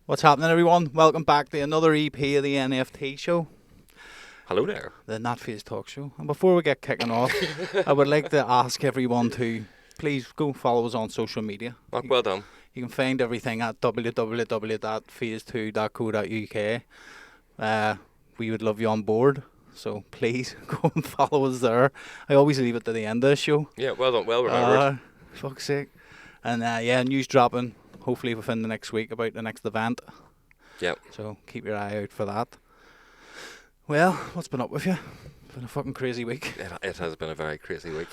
What's happening, everyone? Welcome back to another EP of the NFT Show, Hello there. the Not Fazed Talkshow. And before we get kicking off, I would like to ask everyone to please go follow us on social media. Well done. You can find everything at www.phase2.co.uk. We would love you on board, so please go and follow us there. I always leave it to the end of the show. Yeah, well done. Well remembered. Fuck's sake. And news dropping hopefully within the next week about the next event. Yep. So keep your eye out for that. Well, what's been up with you? Been a fucking crazy week. It has been a very crazy week.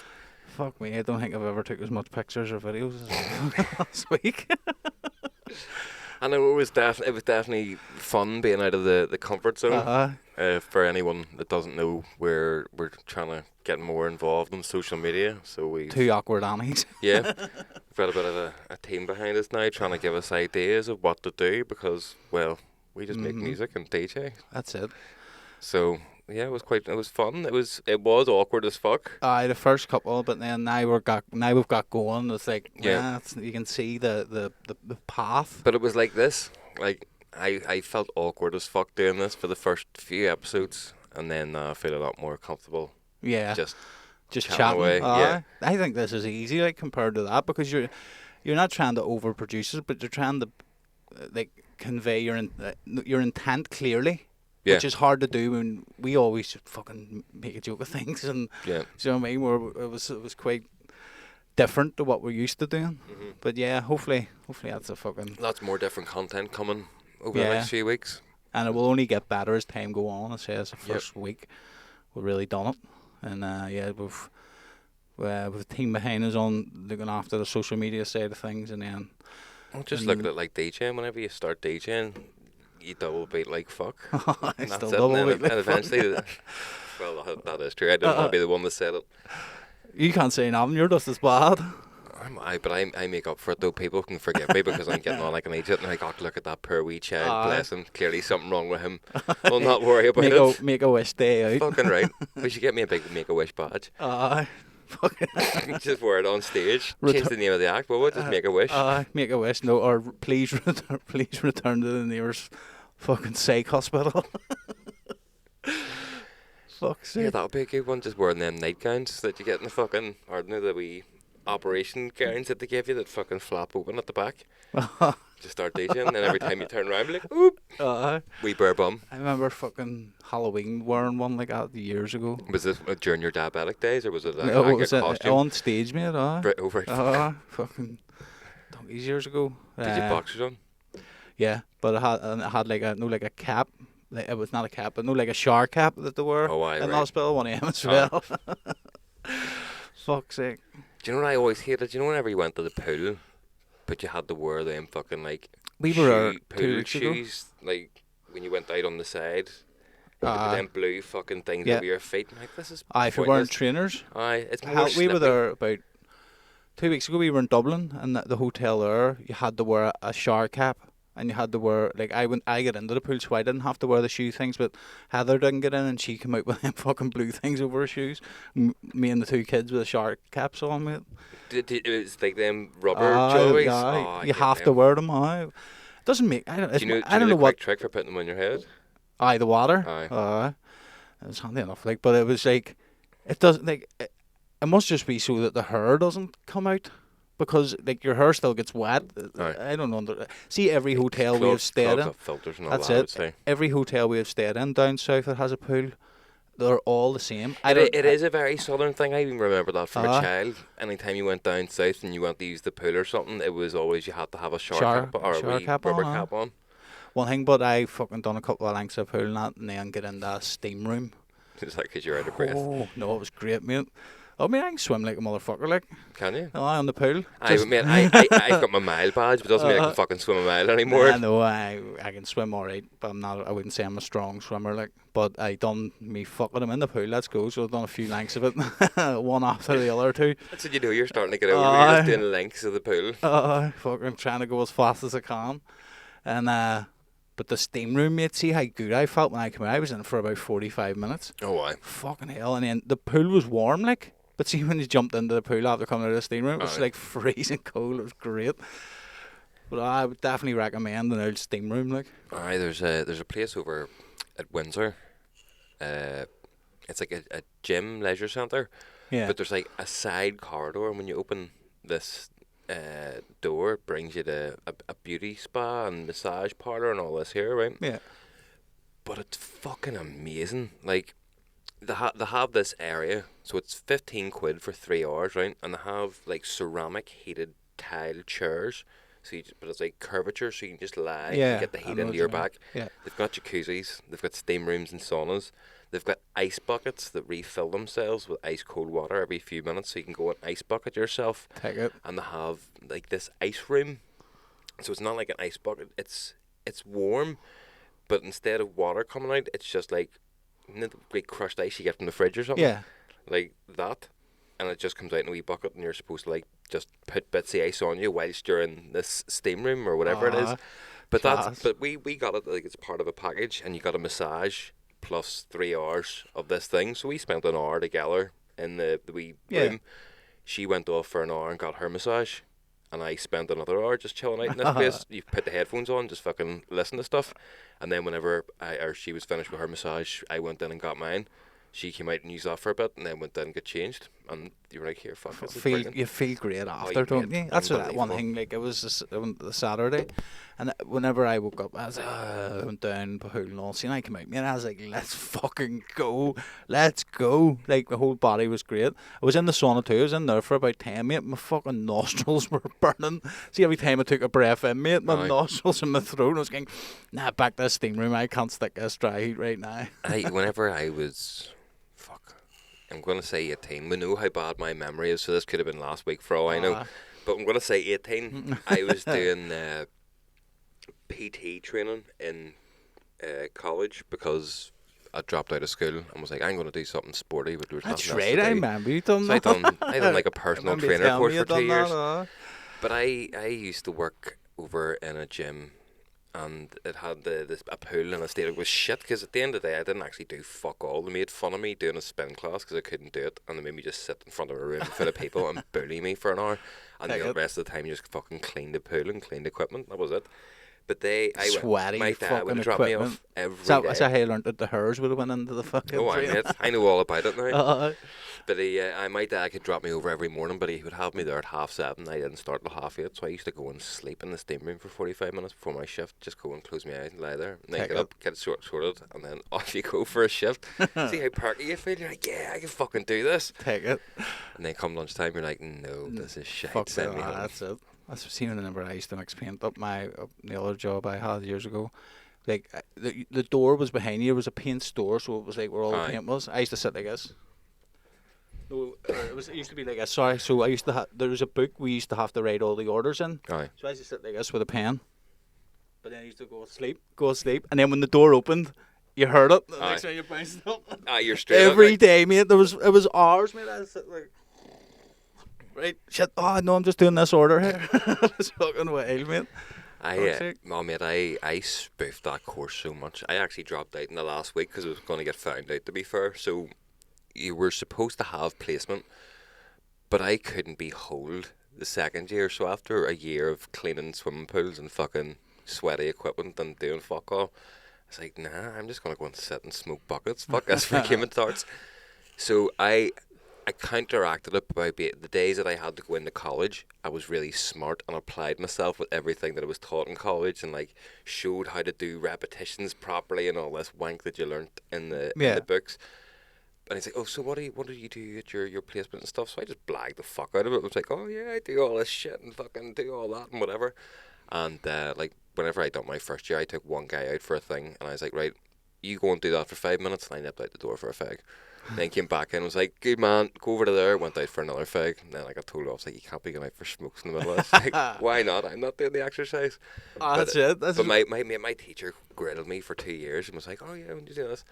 Fuck me, I don't think I've ever took as much pictures or videos as last week. I know it was definitely fun being out of the comfort zone. For anyone that doesn't know, we're trying to get more involved in social media. So we Two awkward Annies. Yeah, we've got a bit of a team behind us now, trying to give us ideas of what to do because, well, we just make music and DJ. That's it. So yeah, it was fun. It was awkward as fuck. The first couple, but then now we've got going. It's like you can see the path. But it was like this. Like I felt awkward as fuck doing this for the first few episodes, and then I feel a lot more comfortable. Yeah. Just chatting away. Yeah. I think this is easy, like compared to that, because you're not trying to overproduce it, but you're trying to convey your intent clearly. Yeah. Which is hard to do when we always fucking make a joke of things, and Yeah. do you know what I mean? Where it was quite different to what we're used to doing. Mm-hmm. But yeah, hopefully that's a fucking. Lots more different content coming over the Yeah. next few weeks. And it will only get better as time go on. I say as the first week, we've really done it, and we've a team behind us on looking after the social media side of things, and then. Just look at it like DJing. Whenever you start DJing, you double beat like fuck. I and still that's it. double And beat like eventually, well, that is true. I didn't want to be the one that said it. You can't say nothing. You're just as bad. But I make up for it though. People can forgive me because I'm getting on like an idiot and like, oh, look at that poor wee child, bless him. Clearly something wrong with him. I'll not worry about it. Make a wish day out. Fucking right. We should get me a big Make-A-Wish badge. Just wear it on stage. Change the name of the act. Well, just make a wish. Make a wish. No, or please return to the nearest fucking psych hospital. Fuck's sake. Yeah, that would be a good one. Just wearing them nightgowns that you get in the fucking, or no, the wee operation gowns that they give you that fucking flap open at the back. Just start DJing, and every time you turn around, be like, oop, wee bare bum. I remember fucking Halloween wearing one like that years ago. Was this during your diabetic days, or was it No, it was costume? on stage, mate. Right. Fucking donkeys years ago. Did you boxers on? Yeah, but it had like a cap. Like, it was not a cap, but like a shower cap that they were. Oh, aye, in right. the hospital, one of them as well. Fuck's sake. Do you know what I always hated? Do you know whenever you went to the pool, but you had to wear them fucking like We were pool 2 weeks ago. shoes, like when you went out on the side, them blue fucking things over your feet. I'm like, this is if you're wearing pointless. trainers. It's more We were slippy. there about 2 weeks ago. We were in Dublin, and the hotel there, you had to wear a shower cap. And you had to wear, like, I got into the pool, so I didn't have to wear the shoe things, but Heather didn't get in, and she came out with them fucking blue things over her shoes. Me and the two kids with the shark caps on, mate. It's like them rubber joys. Yeah, you have to wear them. It doesn't make. I don't know the what quick trick for putting them on your head? The water. Aye. It was handy enough, like, but it was like, it doesn't like. It must just be so that the hair doesn't come out. Because like your hair still gets wet. I don't know. See, every hotel we have stayed in. Filters and all That's that, I would it. say. Every hotel we have stayed in down south that has a pool, they're all the same. It is a very southern thing. I even remember that from a child. Anytime you went down south and you went to use the pool or something, it was always you had to have a shower cap or a wee rubber cap on. One thing, but I fucking done a couple of lengths of pool and then get in the steam room. Is that because you're out of breath? Oh no, it was great, mate. I mean, I can swim like a motherfucker, like. Can you? On the pool. I've got my mile badge, but it doesn't mean I can fucking swim a mile anymore. I know, I can swim alright, but I wouldn't say I'm a strong swimmer, like. But I done me fucking them in the pool, let's go, so I've done a few lengths of it, one after the other two. That's what you do, you're starting to get over, you're just doing lengths of the pool. Fucking trying to go as fast as I can. And, but the steam room, mate, see how good I felt when I came out. I was in for about 45 minutes. Oh, why? Fucking hell, and then the pool was warm, like. But see, when you jumped into the pool after coming out of the steam room, it was like freezing cold. It was great. But I would definitely recommend an old steam room, like. Aye, there's a place over at Windsor. It's like a gym leisure centre, Yeah. but there's like a side corridor, and when you open this door, it brings you to a beauty spa and massage parlour and all this here, right? Yeah. But it's fucking amazing. Like, they have this area, so it's 15 quid for 3 hours, right? And they have like ceramic heated tile chairs. So but it's like curvature, so you can just lie and get the heat into your back. Yeah. They've got jacuzzis, they've got steam rooms and saunas. They've got ice buckets that refill themselves with ice cold water every few minutes, so you can go and ice bucket yourself. Take it. And they have like this ice room, so it's not like an ice bucket. It's warm, but instead of water coming out, it's just like, you know, the great crushed ice you get from the fridge or something. Yeah. Like that, and it just comes out in a wee bucket, and you're supposed to like just put bits of ice on you whilst you're in this steam room or whatever it is. But we got it like it's part of a package, and you got a massage plus 3 hours of this thing. So we spent an hour together in the wee room. She went off for an hour and got her massage, and I spent another hour just chilling out in this place. You put the headphones on, just fucking listen to stuff, and then whenever she was finished with her massage, I went in and got mine. She came out and used that for a bit, and then went in and got changed. And you were like, "Here, fuck this is brilliant." You feel great after, don't you? That's that one thing. Like, it was the Saturday, and whenever I woke up, I was I went down the pool and all. See, and I came out, and I was like, "Let's fucking go, let's go!" Like, the whole body was great. I was in the sauna too. I was in there for about 10, mate. My fucking nostrils were burning. See, every time I took a breath in, mate, my nostrils and my throat. I was going, "Nah, back to the steam room. I can't stick this dry heat right now." Whenever I was, I'm going to say 18. We know how bad my memory is, so this could have been last week for all I know. But I'm going to say 18. I was doing PT training in college because I dropped out of school and was like, I'm going to do something sporty. But there was That's nothing right, else to I do. remember you done So that. I done like a personal trainer course for 2 years. But I used to work over in a gym, and it had a pool and a state. It was shit because at the end of the day I didn't actually do fuck all. They made fun of me doing a spin class because I couldn't do it, and they made me just sit in front of a room full of people and bully me for an hour, and the rest of the time you just fucking cleaned the pool and cleaned the equipment. That was it. But my dad would drop me off every day. That's how I learned that the hairs would have went into the fucking I know all about it now. But my dad could drop me over every morning, but he would have me there at 7:30. I didn't start till 8:30, so I used to go and sleep in the steam room for 45 minutes before my shift. Just go and close my eyes and lie there, and then get up, get it sorted, and then off you go for a shift. See how perky you feel? You're like, yeah, I can fucking do this. Take it. And then come lunchtime, you're like, no, this is shit. Fuck Send me home. That's it. That's seen whenever I used to mix paint up the other job I had years ago. Like, the door was behind you. It was a paint store, so it was like where all the paint was. I used to sit like this. No, it used to be like this. Sorry. So I used to there was a book we used to have to write all the orders in. Aye. So I used to sit like this with a pen. But then I used to go to sleep, and then when the door opened, you heard it. The next time you bounced up. You're straight every day, mate. It was hours, mate. I was like, right, shit. Oh no, I'm just doing this order here. It's fucking wild, mate. I spoofed that course so much. I actually dropped out in the last week because I was going to get found out, to be fair. So you were supposed to have placement, but I couldn't be holed the second year. So after a year of cleaning swimming pools and fucking sweaty equipment and doing fuck all, I was like, nah, I'm just going to go and sit and smoke buckets. Fuck this for Game of Tarts. So I counteracted it by the days that I had to go into college. I was really smart and applied myself with everything that I was taught in college, and like showed how to do repetitions properly and all this wank that you learnt in the books. And he's like, oh, so what do you do at your placement and stuff? So I just blagged the fuck out of it. I was like, oh yeah, I do all this shit and fucking do all that and whatever. And like whenever I done my first year, I took one guy out for a thing, and I was like, right, you go and do that for 5 minutes, and I nipped out the door for a fag. Then came back in and was like, good man, go over to there. Went out for another fag. And then I got told off, like, you can't be going out for smokes in the middle of this. Like, why not? I'm not doing the exercise. That's it. But my teacher griddled me for 2 years and was like, oh yeah, when you do this?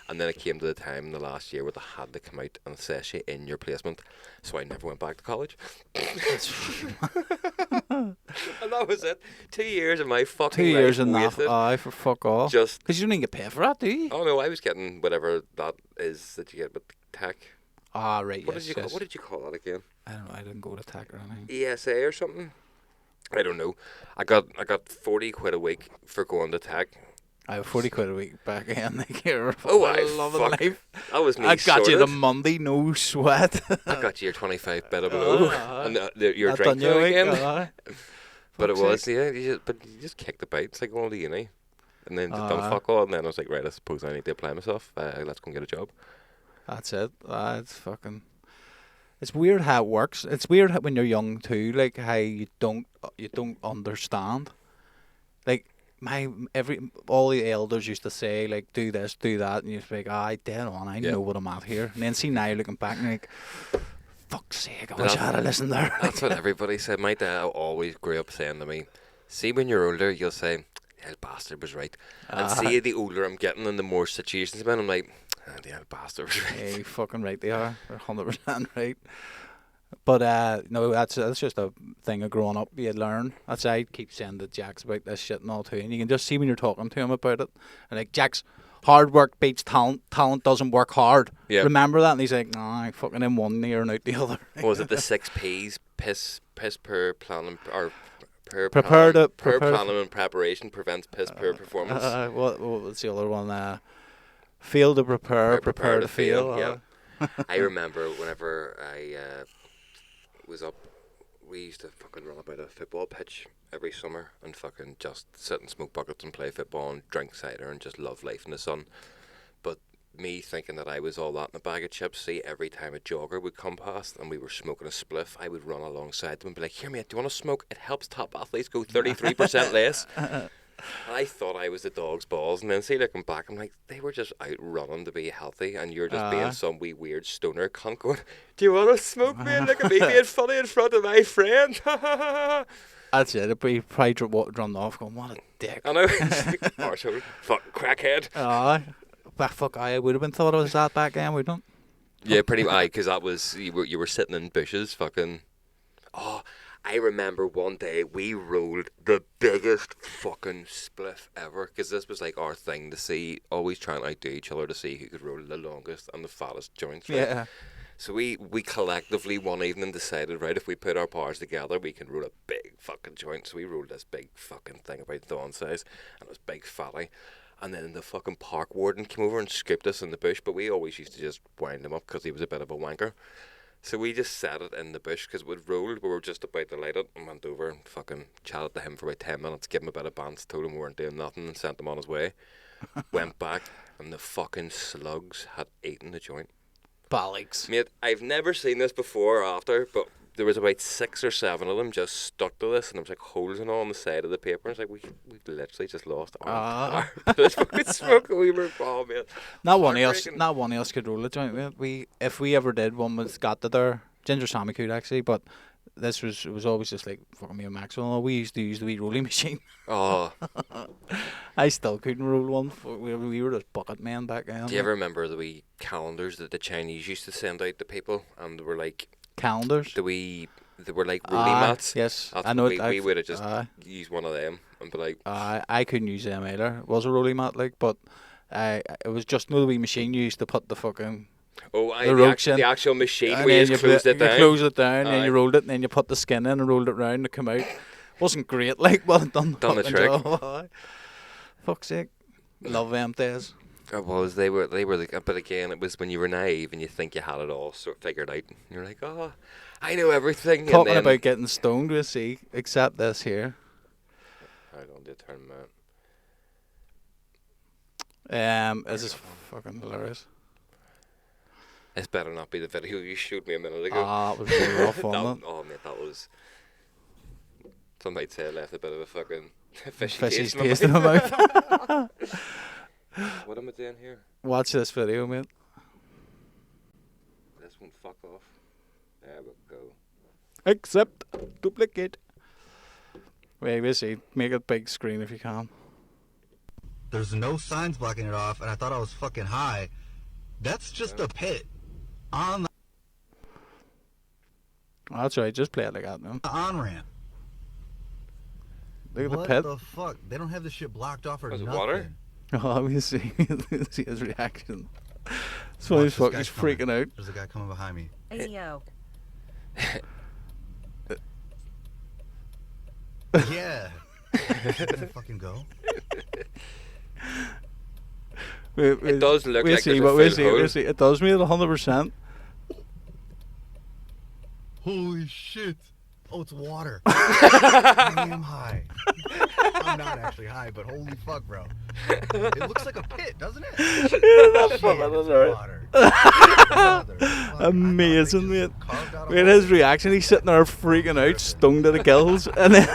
And then it came to the time in the last year where they had to come out and assess you in your placement. So I never went back to college. And that was it. 2 years of my fucking 2 years life enough. wasted. Aye, for fuck all. Just because you don't even get paid for that, do you? Oh no, I was getting whatever that is that you get with tech. Ah, right. What did you call that again? I don't know. I didn't go to tech or anything. ESA or something. I don't know. I got 40 quid a week for going to tech. I have 40 quid a week back in the gear. Oh, I loving fuck. life. That was me I got sorted. you the Monday, no sweat. I got you your 25 below below, and your drink done you again. But it was, sake. yeah. You just kicked the bite. It's like going to uni, and then just done fuck all. And then I was like, right, I suppose I need to apply myself. Let's go and get a job. That's it. It's fucking. It's weird how it works. It's weird when you're young too. Like how you don't understand. Like all the elders used to say, like, do this, do that, and you're like, I dead on. I know what I'm at here. And then see now looking back and like, fuck's sake, I wish I had listened there. That's what everybody said. My dad always grew up saying to me, see, when you're older, you'll say, the old bastard was right. And see, the older I'm getting and the more situations I'm in, I'm like, the old bastard was right. Yeah, you fucking right they are. They're 100% right. But no, that's just a thing of growing up. You learn. That's why I keep saying to Jax about this shit and all too. And you can just see when you're talking to him about it. And like, Jax, hard work beats talent. Talent doesn't work hard. Yeah. Remember that? And he's like, nah, I fucking in one ear and out the other. Was it the 6 P's? Piss per planning, or per Prepare planning and preparation prevents piss poor performance. What was the other one? Fail to prepare to fail. Yeah. I remember whenever I was up, we used to fucking run about a football pitch every summer and fucking just sit and smoke buckets and play football and drink cider and just love life in the sun. But me thinking that I was all that in a bag of chips, see, every time a jogger would come past and we were smoking a spliff, I would run alongside them and be like, here mate, do you want to smoke? It helps top athletes go 33% less. And I thought I was the dog's balls, and then see, looking back, I'm like, they were just out running to be healthy, and you're just being some wee weird stoner cunt going, do you want to smoke, man? Look at me being funny in front of my friend. That's it. It'd be probably run off going, what a dick. I know. Marshall, fuck crackhead. Fuck, I would have been thought I was that back then, wouldn't it? Yeah, pretty much, because that was, you were sitting in bushes, fucking, I remember one day we rolled the biggest fucking spliff ever, because this was like our thing to see, always trying to outdo each other to see who could roll the longest and the fattest joints. Right? Yeah. So we collectively one evening decided, right, if we put our powers together, we can roll a big fucking joint. So we rolled this big fucking thing about thorn size, and it was big fatty. And then the fucking park warden came over and scooped us in the bush, but we always used to just wind him up because he was a bit of a wanker. So we just set it in the bush because it would roll. We were just about to light it and went over and fucking chatted to him for about 10 minutes, gave him a bit of bants, told him we weren't doing nothing and sent him on his way. Went back and the fucking slugs had eaten the joint. Bollocks. Mate, I've never seen this before or after, but there was about 6 or 7 of them just stuck to this, and there was like holes and all on the side of the paper. And it's like, we've literally just lost our this fucking smoke. We were, mate. Not one else could roll a joint, mate. If we ever did, one was got to there. Ginger Sammy could actually, but it was always just like fucking me and Maxwell. We used to use the wee rolling machine. Oh. I still couldn't roll one. We were just bucket men back then. Do you ever remember the wee calendars that the Chinese used to send out to people, and they were like calendars? They were like rolling mats. Yes, I know. We would have just used one of them and be like. I couldn't use them either. It was a rolling mat, like, but it was just another wee machine you used to put the fucking. The actual machine where you closed it down. You closed it down, and you rolled it, and then you put the skin in and rolled it round to come out. Wasn't great, like, well done. Done the trick. Fuck's sake, love them days. It was. They were like, but again, it was when you were naive and you think you had it all sort of figured out. And you're like, oh, I know everything. Talking about getting stoned, we'll see. Except this here. I don't do turn man. This is fucking hilarious. This better not be the video you showed me a minute ago. It was really rough, wasn't it? Oh, mate, that was. Some might say I left a bit of a fucking fishy taste in my mouth. What am I doing here? Watch this video, mate. This one, fuck off. There we go. Accept. Duplicate. Wait, we'll see. Make it big screen if you can. There's no signs blocking it off, and I thought I was fucking high. That's just a pit. On the that's right, just play it like that, man. On-ramp. Look at the pit. What the fuck? They don't have this shit blocked off or nothing. Was it water? Oh, let me see. See his reaction. So he's fucking freaking out. There's a guy coming behind me. Hey, yo. Yeah. Is it gonna fucking go? It does look we'll like see, there's but a we'll full see, hole. we'll see. It does mean 100%. Holy shit. Oh, it's water. I am high. I'm not actually high, but holy fuck, bro. It looks like a pit, doesn't it? That's Shit, fucking it's hilarious. water. Motherfucker. Amazing, I mate. thought they just carved out a Wait, hole. his reaction, he's sitting there freaking out, stung to the gills, and then,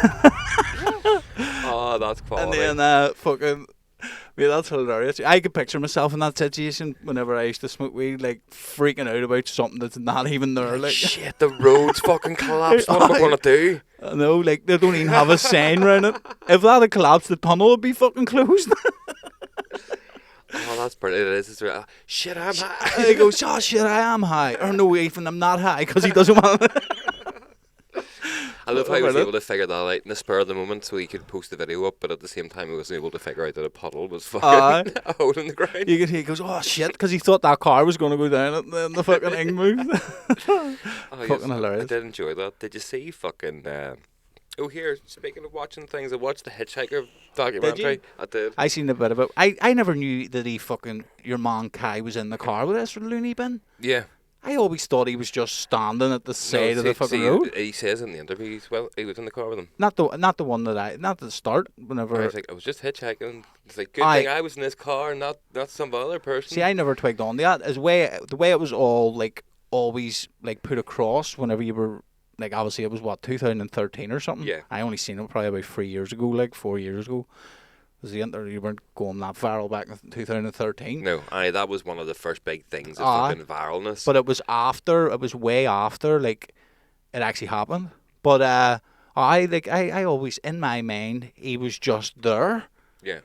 Oh, that's and quality. then fucking, mate, that's hilarious. I could picture myself in that situation whenever I used to smoke weed, like freaking out about something that's not even there. Like, Shit, the road's fucking collapsed. What am I gonna do? I know, like they don't even have a sign around it. If that had collapsed, the tunnel would be fucking closed. Oh, that's brilliant. It is. It's real. Shit, I'm high. He goes, oh shit, I am high. Or no, Ethan, I'm not high, because he doesn't want to. I love how he was Really? able to figure that out in the spur of the moment so he could post the video up, but at the same time he wasn't able to figure out that a puddle was fucking a hole in the ground. He goes, oh shit, because he thought that car was going to go down and then the fucking thing moved. Oh, yes, fucking I hilarious. did enjoy that. Did you see fucking... Oh, here, speaking of watching things, I watched the Hitchhiker documentary. I did. I seen a bit of it. I never knew that your man Kai was in the car with this loony bin. Yeah. I always thought he was just standing at the side of the fucking road. He says in the interview, he was in the car with him. Not the one not at the start. Whenever I was like, I was just hitchhiking. It's like, good I- thing I was in this car, not some other person. see, I never twigged on that. The way it was all like always like put across whenever you were like obviously it was 2013 or something. Yeah. I only seen it probably about 3 years ago, like 4 years ago. Because you weren't going that viral back in 2013. No, that was one of the first big things of Aye. fucking viralness. But it was way after, like, it actually happened. But I always, in my mind, he was just there. yeah.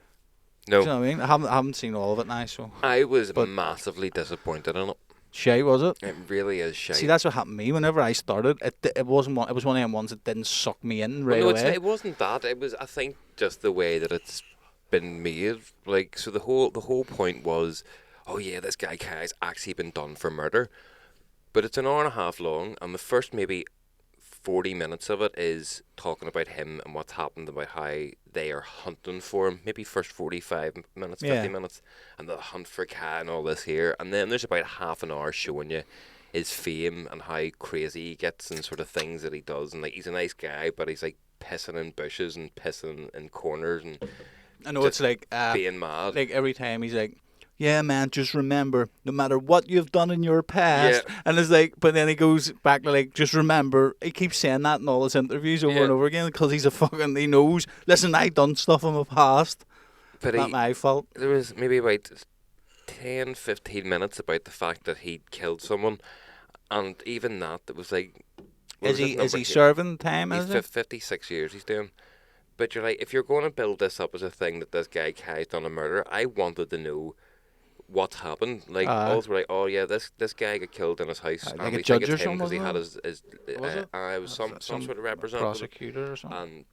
Do you No, know what I mean? I haven't seen all of it now, so. I was But- massively disappointed in it. Shay, was it? It really is shite. See, that's what happened to me. Whenever I started, it was one of them ones that didn't suck me in right Well, no, away. it wasn't that. It was, I think, just the way that it's been made. Like, so the whole point was, oh yeah, this guy Kai's actually been done for murder. But it's an hour and a half long, and the first maybe 40 minutes of it is talking about him and what's happened, about how they are hunting for him. Maybe first 45 minutes, 50 Yeah. minutes, and the hunt for Kai and all this here. And then there's about half an hour showing you his fame and how crazy he gets and sort of things that he does. And like, he's a nice guy, but he's like pissing in bushes and pissing in corners and I know just it's like being mad. like every time he's like, yeah, man, just remember, no matter what you've done in your past. Yeah. And it's like, but then he goes back to like, just remember, he keeps saying that in all his interviews over Yeah. and over again because he knows, listen, I done stuff in my past. But Not my fault. there was maybe about 10, 15 minutes about the fact that he'd killed someone. And even that, it was like... what was his Is number he here? serving time, He's is it? 56 years he's doing. But you're like, if you're going to build this up as a thing that this guy Kai's done a murder, I wanted to know what happened. Like, all were like, oh yeah, this guy got killed in his house, Like and a we judge think or it's him because he something, had was his Was it? it was some sort of representative. prosecutor or something.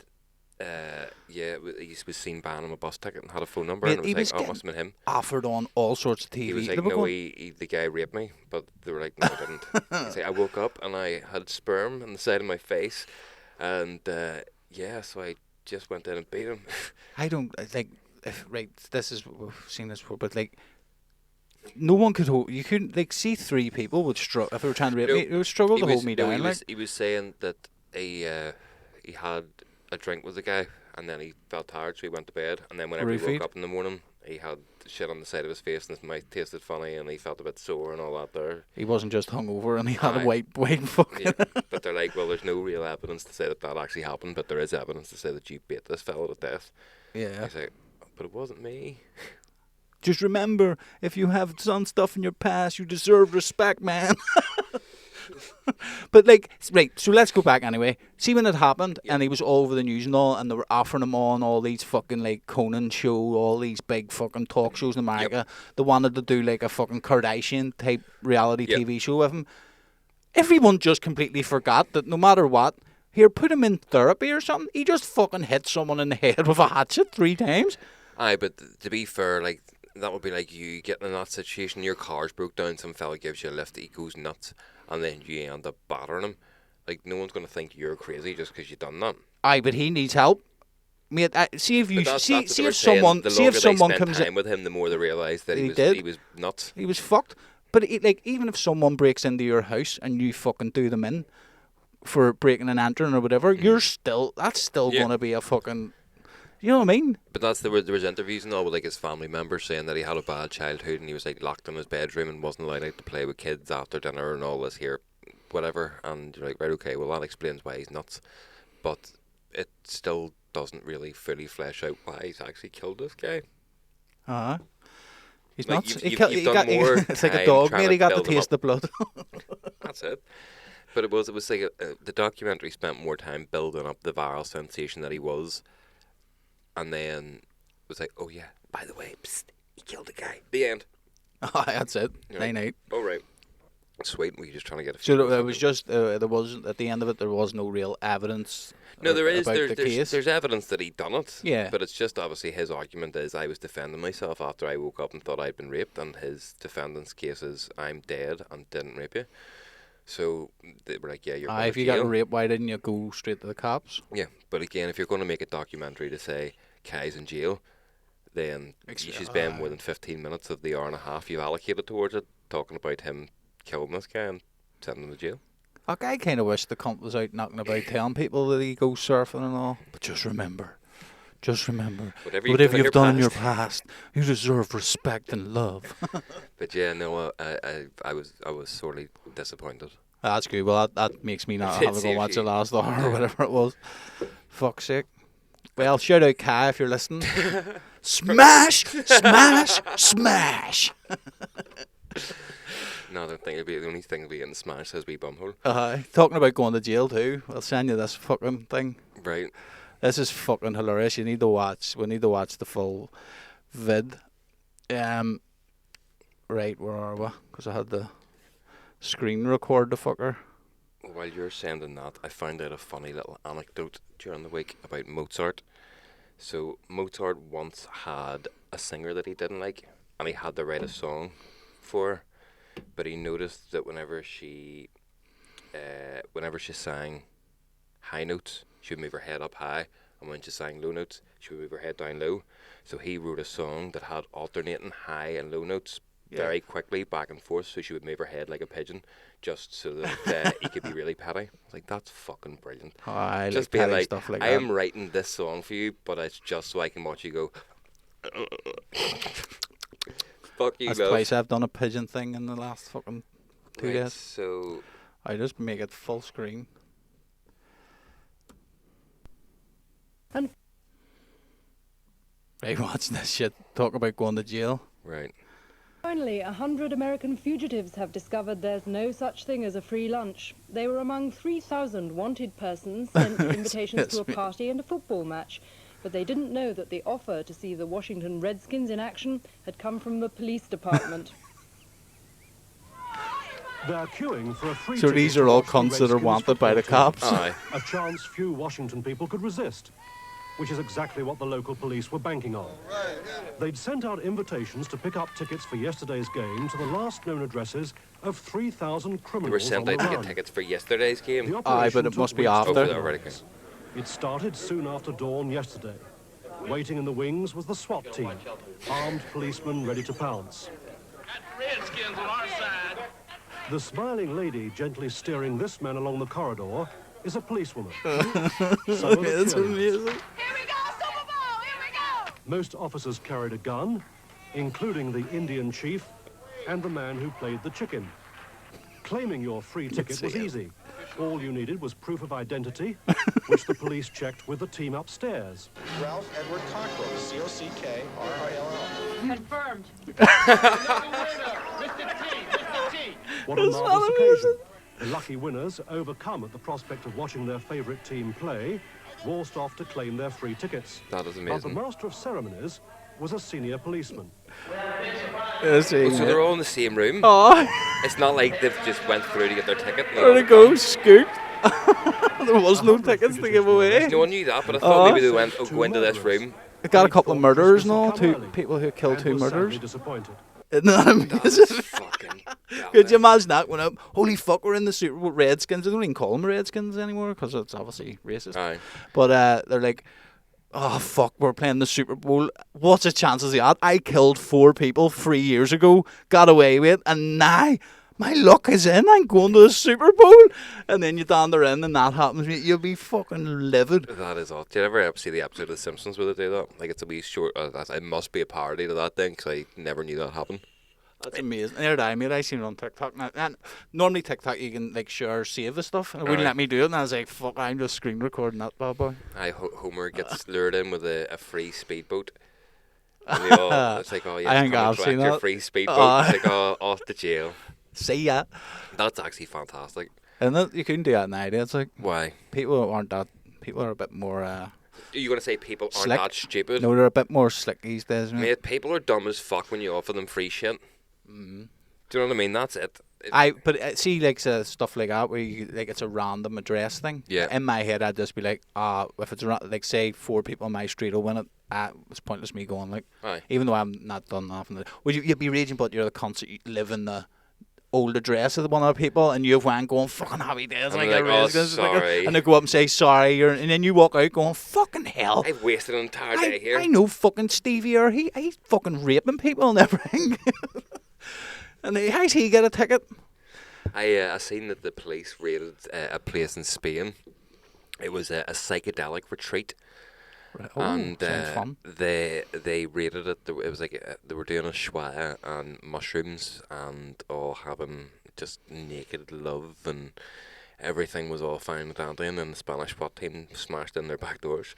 And he was seen buying him a bus ticket and had a phone number, Mate, and he it was was like, oh, it getting must have been him. Offered on all sorts of TV. He was They like, were no, going- the guy raped me, but they were like, no, I didn't. He's like, I woke up and I had sperm on the side of my face, and so I just went in and beat him. I don't like. Right, this is we've seen this before, but like, no one could hold. You couldn't like see three people would struggle if they were trying to rape No, me. It would struggle to hold me down. He was saying that he had a drink with the guy, and then he felt tired, so he went to bed. And then whenever he Roofied. woke up in the morning, he had shit on the side of his face, and his mouth tasted funny, and he felt a bit sore and all that there. He wasn't just hungover and he had Aye. a white fucking. Yeah, but they're like, well, there's no real evidence to say that actually happened, but there is evidence to say that you beat this fellow to death. Yeah. He's like, but it wasn't me. Just remember, if you have done stuff in your past, you deserve respect, man. But like, right, so let's go back anyway. See when it happened, and he was all over the news and all, and they were offering him on all these fucking like Conan show, all these big fucking talk shows in America. They wanted to do like a fucking Kardashian type reality Yep. TV show with him. Everyone just completely forgot that no matter what, here, put him in therapy or something. He just fucking hit someone in the head with a hatchet 3 times. Aye, but to be fair, like, that would be like you getting in that situation, your car's broke down, some fella gives you a lift, he goes nuts, and then you end up battering him. Like, no one's going to think you're crazy just because you've done that. Aye, but he needs help. Mate, see if you But that's see what they were if saying. someone The see longer if someone they spent comes time in, with him, the more they realised that He he did. was nuts. he was fucked. But like, even if someone breaks into your house and you fucking do them in for breaking and entering or whatever, that's still Yeah. gonna be a fucking. You know what I mean? But there was interviews and all with like his family members saying that he had a bad childhood and he was like locked in his bedroom and wasn't allowed out to play with kids after dinner and all this here, whatever. And you're like, right, okay, well that explains why he's nuts, but it still doesn't really fully flesh out why he's actually killed this guy. He's Like, nuts. you've done more It's like a time dog, trying mate. to He got to build him taste up. the blood. That's it. But it was like the documentary spent more time building up the viral sensation that he was, and then was like, oh yeah, by the way, psst, he killed a guy. The end. That's it. You're like, 9-8. Oh right. Sweet. Were you just trying to get a So few it was just there was at the end of it there was no real evidence. No, there is. about the case. There's evidence that he done it. Yeah. But it's just obviously his argument is I was defending myself after I woke up and thought I'd been raped, and his defendant's case is I'm dead and didn't rape you. So they were like, yeah, you're going If to you jail. got raped, why didn't you go straight to the cops? Yeah, but again, if you're going to make a documentary to say Kai's in jail, then you should spend more than 15 minutes of the hour and a half you've allocated towards it talking about him killing this guy and sending him to jail. I kind of wish the cunt was out knocking about telling people that he goes surfing and all. But just remember, Whatever whatever you've done in your past. past, you deserve respect and love. But yeah, no, I was sorely disappointed. That's good. Well, that makes me not It have to go watch the seriously- last hour or whatever it was. Fuck's sake. Well, shout out Kai if you're listening. Smash! Smash! Smash! No, I don't think it'll be the only thing will be getting smashed as we bumhole. Talking about going to jail too. I'll send you this fucking thing. Right. This is fucking hilarious. You need to watch. We need to watch the full vid. Right, where are we? Because I had the screen record the fucker. While you're sending that, I found out a funny little anecdote during the week about Mozart. So Mozart once had a singer that he didn't like, and he had to write a song for her, but he noticed that whenever she sang high notes, she would move her head up high, and when she sang low notes, she would move her head down low. So he wrote a song that had alternating high and low notes very quickly back and forth, so she would move her head like a pigeon, just so that he could be really petty. I was like, that's fucking brilliant. I Just like being petty like, stuff like I that. am writing this song for you, but it's just so I can watch you go. Fuck you, That's love. twice I've done a pigeon thing in the last fucking 2 Right, days. so I just make it full screen. And- Right, watch this shit. Talk about going to jail. right. Finally, 100 American fugitives have discovered there's no such thing as a free lunch. They were among 3,000 wanted persons sent invitations to a Yes, party and a football match. But they didn't know that the offer to see the Washington Redskins in action had come from the police department. They're queuing for a free So ticket these to are all watch the cunts that are Redskins wanted by the football cops. tournament. Aye. A chance few Washington people could resist, which is exactly what the local police were banking on. They'd sent out invitations to pick up tickets for yesterday's game to the last known addresses of 3,000 You were criminals on sent the out to run. get tickets for yesterday's game. The Aye, operation but it took must be weeks to after. Oh, organise. for the American. It started soon after dawn yesterday. Waiting in the wings was the SWAT team, armed policemen ready to pounce. Redskins on our side. The smiling lady gently steering this man along the corridor is a policewoman. So are the It's cheerleaders. amazing. Here we go, Super Bowl. Here we go. Most officers carried a gun, including the Indian chief and the man who played the chicken. Claiming your free ticket was easy. All you needed was proof of identity, which the police checked with the team upstairs. Ralph Edward Cockrell, C-O-C-K-R-I-L-L. Confirmed. What a marvelous occasion. The lucky winners, overcome at the prospect of watching their favourite team play, waltzed off to claim their free tickets. That is But the amazing. master of ceremonies was a senior policeman. So they're all in the same room. Oh, It's not like they've just went through to get their ticket. there they go, scoot. There was no tickets to give away. No one knew that, but I thought maybe they went, oh, go into this room. They got a couple of murders and all, Come two early, people who killed and two was sadly murders. disappointed. Isn't that That amazing? is fucking Could you imagine that when holy fuck, we're in the Super Bowl Redskins. They don't even call them Redskins anymore because it's obviously racist. Aye. But they're like, oh fuck, we're playing the Super Bowl. What's the chances of that? I killed 4 people 3 years ago, got away with it, and now my luck is in. I'm going to the Super Bowl. And then you down the end and that happens, you'll be fucking livid. That is all. Did you ever see the episode of The Simpsons where they do that? Like, it's a wee short. It must be a parody to that thing because I never knew that happened. That's amazing. There I made. I seen it on TikTok. And normally TikTok you can like share, save the stuff, and it wouldn't let me do it. And I was like, "Fuck! I'm just screen recording that bad boy." Homer gets lured in with a free speedboat. And they all, it's like, oh yeah, I think I've seen your that. free speedboat. It's like, oh, off to jail. See ya. That's actually fantastic. And that, you couldn't do that nowadays. It's like Why? people aren't that. People are a bit more. Are you gonna say people aren't Slick? that stupid? No, they're a bit more slick these days. Mate. Mate, people are dumb as fuck when you offer them free shit. Mm-hmm. Do you know what I mean? That's it. But see, like stuff like that where you, like it's a random address thing. Yeah. In my head, I'd just be like, if it's like say 4 people on my street will win it, it's pointless me going like. Aye. Even though I'm not done nothing. Would you'd be raging, but you're the concert. You live in the old address of the one of the people, and you have one going fucking happy days, And and, they're like, "Oh, and sorry." they go up and say sorry, and then you walk out going fucking hell. I've wasted an entire day here. I know fucking Stevie or he's fucking raping people and everything. And how's he get a ticket? I seen that the police raided a place in Spain. It was a psychedelic retreat. Right. Oh, And sounds fun. they rated it. It was like they were doing a schwa and mushrooms and all having just naked love, and everything was all fine and dandy. And then the Spanish SWAT team smashed in their back doors,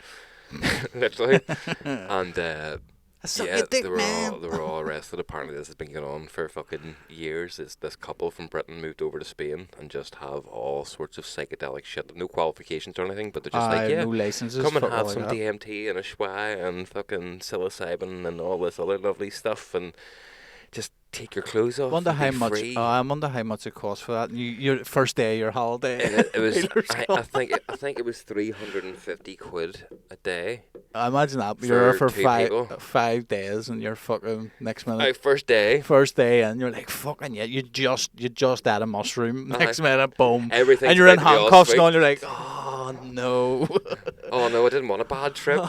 literally. And Suck yeah, your dick, they were man. they were all arrested. Apparently, this has been going on for fucking years. This couple from Britain moved over to Spain and just have all sorts of psychedelic shit. No qualifications or anything, but they're just like, yeah, no licenses. come and fuck have all some like that. DMT and a schwa and fucking psilocybin and all this other lovely stuff, and just take your clothes off. Wonder and how be much. free. I wonder how much it costs for that. Your first day, your holiday. It was. Taylor's I think it was 350 quid a day. I imagine that you're there for for 2 people. 5 days, and you're fucking next minute. First day. First day, and you're like fucking yeah. You just had a mushroom. Next minute, boom. Everything's And you're in about to be all handcuffs, sweet. and you're like, oh no. Oh no, I didn't want a bad trip.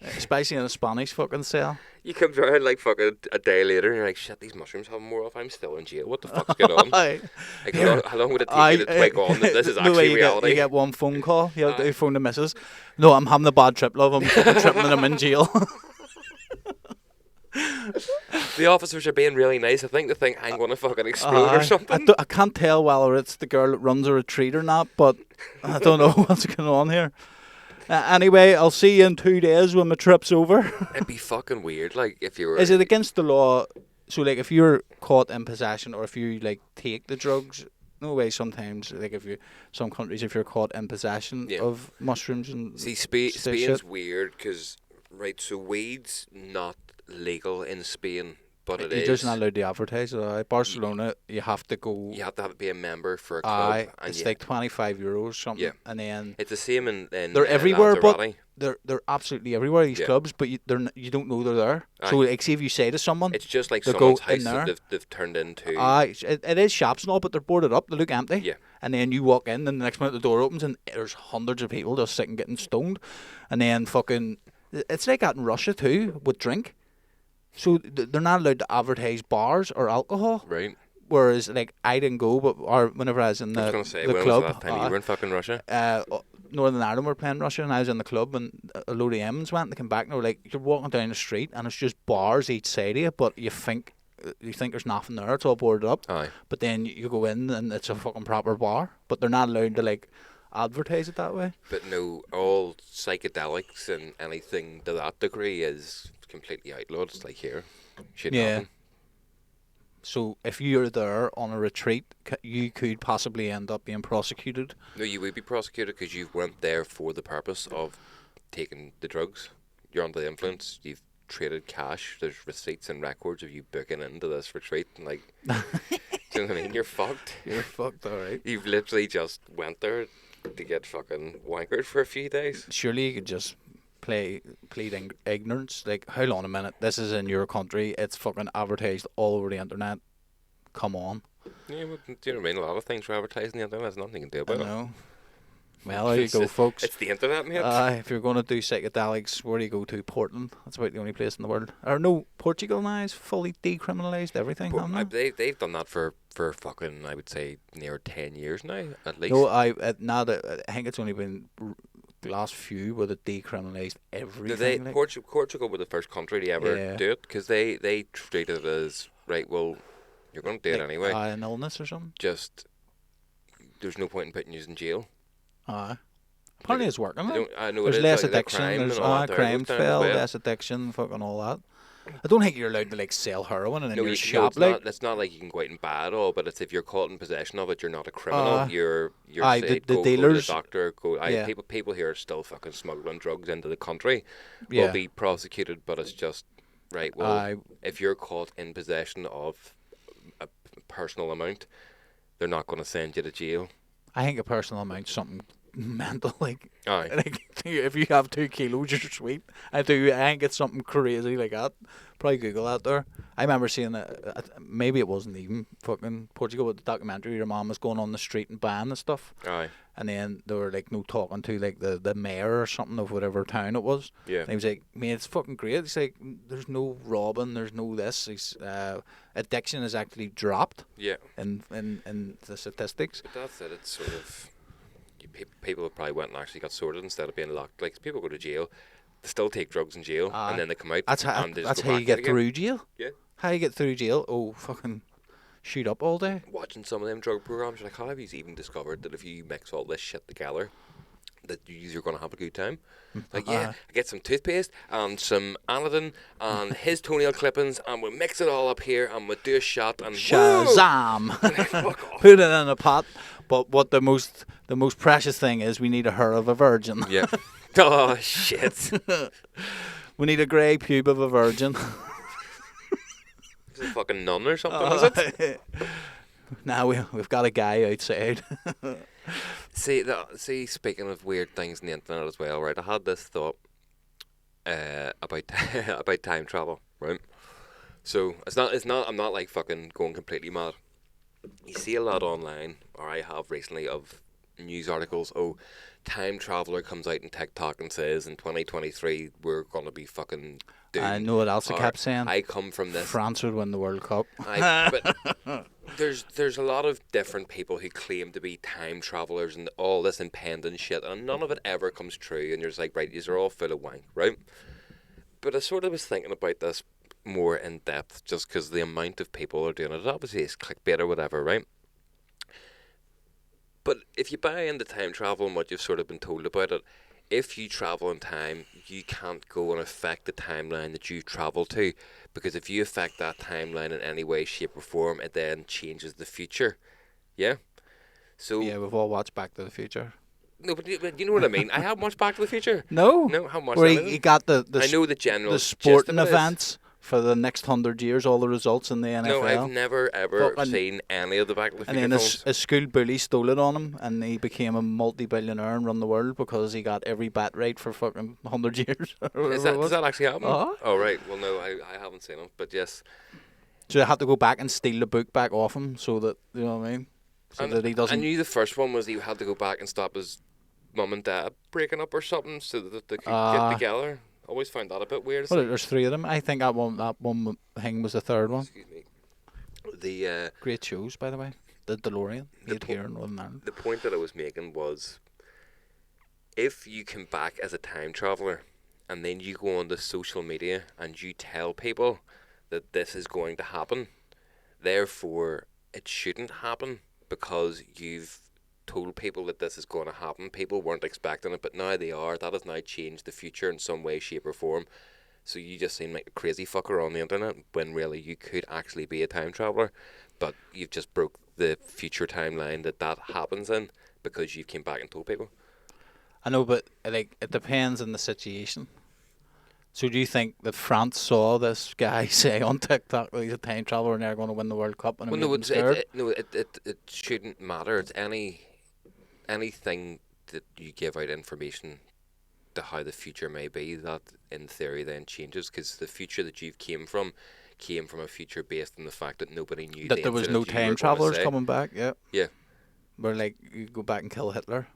Especially in a Spanish fucking cell. You come around like fucking a day later and you're like, shit, these mushrooms have more off. I'm still in jail. What the fuck's going on? Like, how long would it take you to twig on that this is the way actually you reality? you get one phone call. You have to phone the missus. No, I'm having a bad trip, love. I'm fucking tripping and I'm in jail. The officers are being really nice. I think they think I'm going to fucking explode or something. I can't tell whether it's the girl that runs a retreat or not, but I don't know what's going on here. Anyway, I'll see you in 2 days when my trip's over. It'd be fucking weird, like, if you were... Is it against the law? So, like, if you're caught in possession or if you, like, take the drugs... No way, sometimes, like, some countries, if you're caught in possession of mushrooms and... See, shit. Spain's weird, because, right, so weed's not legal in Spain, but it is. You're just not allowed to advertise it. Barcelona, you have to go... You have to be a member for a club. And it's like €25 something. Yeah. And then... It's the same in They're everywhere, but Lanzarote. they're absolutely everywhere, these clubs, but you don't know they're there. Aye. So, like, see if you say to someone... It's just like they'll someone's go in house that there. they've turned into... It is shops and all, but they're boarded up. They look empty. Yeah. And then you walk in, and the next minute the door opens, and there's hundreds of people just sitting getting stoned. And then fucking... It's like that in Russia, too, with drink. So they're not allowed to advertise bars or alcohol. Right. Whereas, like, I didn't go, or whenever I was in I was the, going to say, the when club... was the last time you were in fucking Russia? Northern Ireland were playing Russia, and I was in the club, and a load of M's went. They came back, and they were like, "You're walking down the street, and it's just bars each side of you, but you think there's nothing there. It's all boarded up. Aye. But then you go in, and it's a fucking proper bar. But they're not allowed to like advertise it that way. But no, all psychedelics and anything to that degree is completely outlawed. It's like here, shouldn't happen. So if you're there on a retreat, you could possibly end up being prosecuted. No, you would be prosecuted because you went there for the purpose of taking the drugs. You're under the influence. You've traded cash. There's receipts and records of you booking into this retreat. And like, do you know what I mean? You're fucked. You're fucked, alright. You've literally just went there to get fucking wankered for a few days. Surely you could just plead ignorance. Like, hold on a minute, this is in your country. It's fucking advertised all over the internet. come on. Yeah, but do you know what I mean? A lot of things are advertising the internet. There's nothing you can do I about it. know. Well, there you go, It's- folks. It's the internet, mate. If you're going to do psychedelics, where do you go to? Portland. That's about the only place in the world. Or no, Portugal now is fully decriminalised everything, But haven't they? they've done that for fucking, I would say, near 10 years now, at least. No, I think it's only been the last few where they decriminalised everything. like. Portugal were the first country to ever Yeah. do it, because they treated it as, right, well, you're going to do it Like, anyway. an illness or something. Just, there's no point in putting you in jail. Apparently it's working. I Like. don't- I know There's it is, less like, the addiction. crime There's and all that there crime goes down as fell, well. less addiction, fucking all that. I don't think you're allowed to like sell heroin in your No, shop. it's Like, not. It's not like you can go out and buy it all, but it's if you're caught in possession of it, you're not a criminal. You're aye, say, the go dealers- to the doctor. Yeah. People here are still fucking smuggling drugs into the country. Yeah. Will be prosecuted, but it's just right. Well, Aye. if you're caught in possession of a personal amount, they're not going to send you to jail. I think a personal amount's something mental. Like, Aye. like if you have 2 kilos, you're sweet. I think it's something crazy like that. Probably Google that there. I remember seeing maybe it wasn't even fucking Portugal, but the documentary. Your mom was going on the street and buying the stuff, Aye. and then they were like talking to like the mayor or something of whatever town it was. Yeah. And he was like, "Man, it's fucking great." He's like, "There's no robbing, there's no this. Addiction has actually dropped Yeah. in the statistics." But that's it. It's sort of people probably went and actually got sorted instead of being locked. Like people go to jail, they still take drugs in jail, and then they come out. That's how, and they just that's go how back you get again. through jail. Yeah. How you get through jail? Oh, fucking shoot up all day. Watching some of them drug programs, you're like, how have you even discovered that if you mix all this shit together, that you're going to have a good time? Like, yeah, I get some toothpaste and some anodine and his toenail clippings, and we'll mix it all up here, and we'll do a shot, and Shazam! fuck off. Put it in a pot. But what the most precious thing is, we need a hair of a virgin. Yeah. Oh shit. We need a grey pube of a virgin. Is it a fucking nun or something? Is it? Now we've got a guy outside. See, speaking of weird things on the internet as well, right? I had this thought about about time travel, right? So it's not. I'm not like fucking going completely mad. You see a lot online, or I have recently, of news articles. Oh, time traveler comes out in TikTok and says in 2023 we're gonna be fucking doomed. I know what else I Or, kept saying. I come from this. France would win the World Cup. But there's a lot of different people who claim to be time travelers and all this impending shit, and none of it ever comes true. And you're just like, right, these are all full of wank, right? But I sort of was thinking about this more in depth, just because the amount of people are doing it. Obviously, it's clickbait or whatever, right? But if you buy into time travel and what you've sort of been told about it, if you travel in time, you can't go and affect the timeline that you travel to, because if you affect that timeline in any way, shape or form, it then changes the future. Yeah? So Yeah, we've all watched Back to the Future. no, but you know what I mean? I haven't watched Back to the Future. No? No, how much? Where he got the I know the general the gist sporting of it is. events for the next 100 years, all the results in the NFL. No, I've never ever Fucking- seen any of the Back to the And Future then films. his school bully stole it on him, and he became a multi-billionaire and run the world because he got every bet right for fucking 100 years. or whatever it Does was. that actually happen? Uh-huh. Oh, right. Well, no, I haven't seen it. But yes. So they had to go back and steal the book back off him, so that, you know what I mean? So that he I doesn't. knew the first one was he had to go back and stop his mum and dad breaking up or something so that they could get together. Always found that a bit weird. It's Well, like- there's 3 of them. I think that one thing was the 3rd one. excuse me. The Great shows, by the way. The DeLorean, made here in Northern Ireland. the point that I was making was, if you come back as a time traveler and then you go onto social media and you tell people that this is going to happen, therefore it shouldn't happen because you've told people that this is going to happen. People weren't expecting it, but now they are. That has now changed the future in some way, shape or form. So you just seem like a crazy fucker on the internet when really you could actually be a time traveler, but you've just broke the future timeline that happens in because you came back and told people. I know, but like it depends on the situation. So do you think that France saw this guy say on TikTok that he's a time traveler and they're going to win the World Cup and Well, made no, them scared? it shouldn't matter. It's anything that you give out information to how the future may be, that in theory then changes, because the future that you've came from, came from a future based on the fact that nobody knew That the there was incident no you were time gonna travelers say. coming back. Yeah. Yeah. Where like you go back and kill Hitler.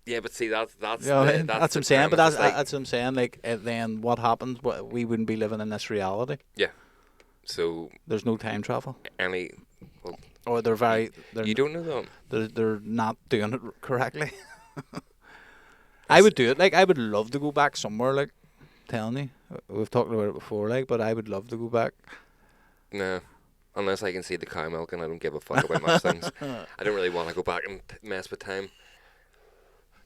Yeah, but see, that's You know what I mean? that's That's the what I'm saying. But premise. that's It's like, that's what I'm saying. Like then what happens? We wouldn't be living in this reality. yeah. So There's no time travel. any, well, Or they're very. you don't know that. They're not doing it correctly. I would do it. Like I would love to go back somewhere. Like telling you, we've talked about it before. Like, but I would love to go back. No. Unless I can see the cow milk and I don't give a fuck about much things. I don't really want to go back and mess with time.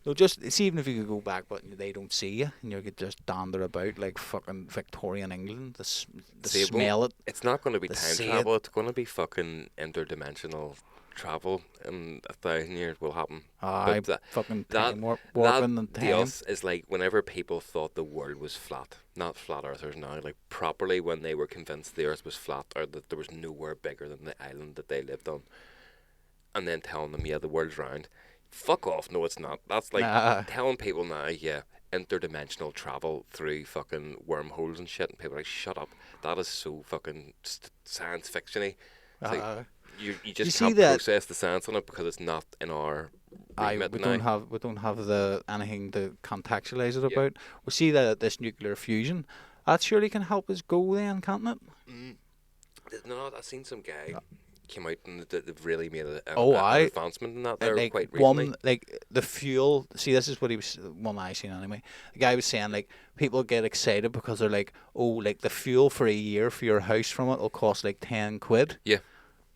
No, just see, even if you could go back, but they don't see you, and you could just dander about like fucking Victorian England. The See, smell it. It's not going to be The time see travel. It's going to be fucking interdimensional travel, and 1,000 years will happen. I But fucking that time warping and to time. us is like whenever people thought the world was flat, not flat earthers now, like properly when they were convinced the earth was flat or that there was nowhere bigger than the island that they lived on, and then telling them, yeah, the world's round. Fuck off, no it's not. That's like Nah. telling people now, yeah, interdimensional travel through fucking wormholes and shit, and people are like, shut up. That is so fucking science fiction-y. It's like, you just see can't that- process the science on it because it's not in our remit we now. don't have the anything to contextualize it Yeah. about. We see that this nuclear fusion, that surely can help us go then, can't it? No, I've seen some guy came out and they've really made an advancement in that there Like quite recently. one, like the fuel. See, this is what he was. One I seen anyway. The guy was saying like people get excited because they're like, oh, like the fuel for a year for your house from it will cost like 10 quid. Yeah.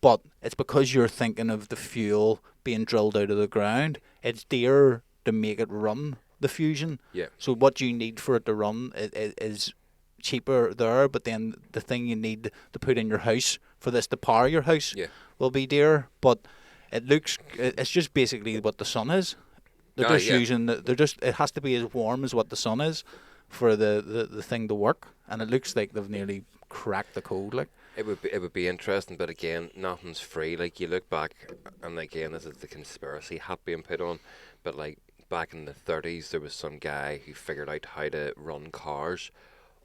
But it's because you're thinking of the fuel being drilled out of the ground. It's dearer to make it run the fusion. Yeah. So what you need for it to run is cheaper there, but then the thing you need to put in your house for this to power your house Yeah. will be dearer. But it's just basically what the sun is. They're just yeah. using it has to be as warm as what the sun is for the thing to work, and it looks like they've nearly cracked the code. Like It would be interesting, but again, nothing's free. Like you look back, and again, this is the conspiracy hat being put on, but like back in the 30s, there was some guy who figured out how to run cars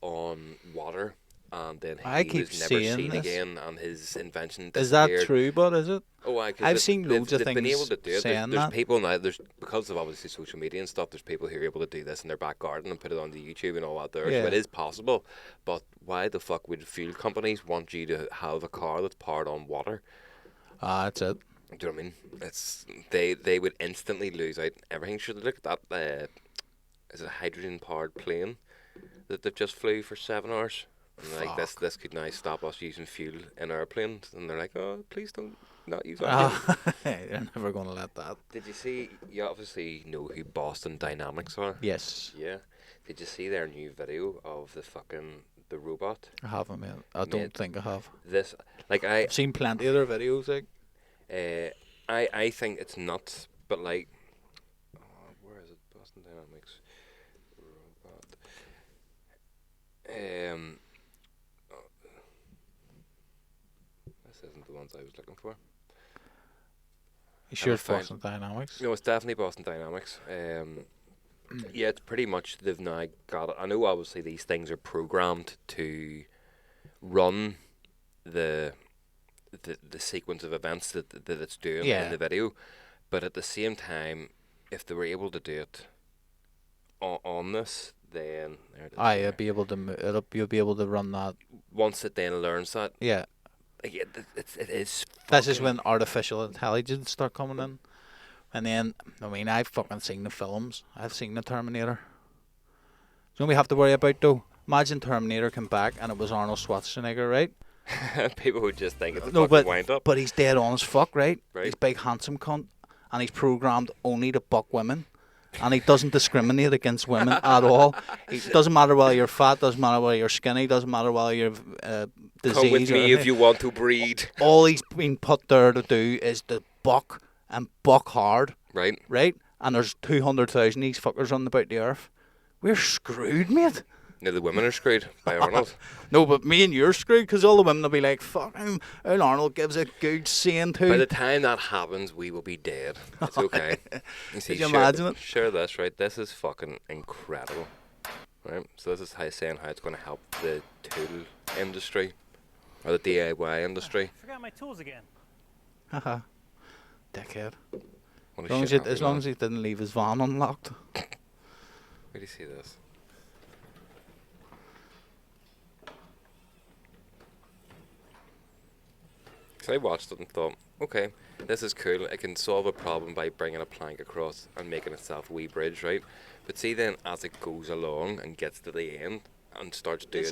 on water, and then I he keep was never seeing seen this. again, and his invention is that disappeared. true? But is it? Oh, I've seen loads of they've been able things to do it. saying There's that. people now. There's because of obviously social media and stuff. There's people who are able to do this in their back garden and put it onto YouTube and all that. There, Yeah. so it is possible. But why the fuck would fuel companies want you to have a car that's powered on water? That's it. Do you know what I mean? It's they would instantly lose out everything. Should they look at that? Is it a hydrogen powered plane that they've just flew for 7 hours? And like this could now stop us using fuel in airplanes. And they're like, oh, please don't not use that. They're never going to let that. Did you see? You obviously know who Boston Dynamics are. Yes, Yeah. Did you see their new video of the robot? I haven't, man. I don't think I have. This like I've seen plenty of their videos. Like I think it's nuts, but like, where is it? Boston Dynamics robot. This isn't the ones I was looking for. you sure it's fine. Boston Dynamics? No, it's definitely Boston Dynamics. Yeah, it's pretty much they've now got it. I know obviously these things are programmed to run the sequence of events that it's doing Yeah. in the video, but at the same time, if they were able to do it on this, then there it is there. You'll be able to. You'll be able to run that. Once it then learns that, Yeah. like, it is. This is fucking- when artificial intelligence start coming in, and then I mean I've fucking seen the films. I've seen the Terminator. So we have to worry about though. Imagine Terminator came back and it was Arnold Schwarzenegger, right? people would just think it's a No, fucking wind up. but he's dead on as fuck, right? Right. He's big handsome cunt, and he's programmed only to buck women. And he doesn't discriminate against women at all. It doesn't matter whether you're fat, doesn't matter whether you're skinny, doesn't matter whether you're diseased. Come with or me if anything. you want to breed. All he's been put there to do is to buck and buck hard, Right. right? And there's 200,000 of these fuckers running about the earth. We're screwed, mate. Now the women are screwed by Arnold. No, but me and you're screwed because all the women will be like, fuck him. And Arnold gives a good scene too. By the time that happens, we will be dead. It's okay. You see, Could you imagine it? Share this, right? This is fucking incredible. Right? So this is how saying how it's going to help the tool industry or the DIY industry. Forgot my tools again. Haha. Dickhead. What a As long as, shit as happy long man. as he didn't leave his van unlocked. Where do you see this? So I watched it and thought, okay, this is cool. It can solve a problem by bringing a plank across and making itself a wee bridge, right? But see then, as it goes along and gets to the end and starts doing... Is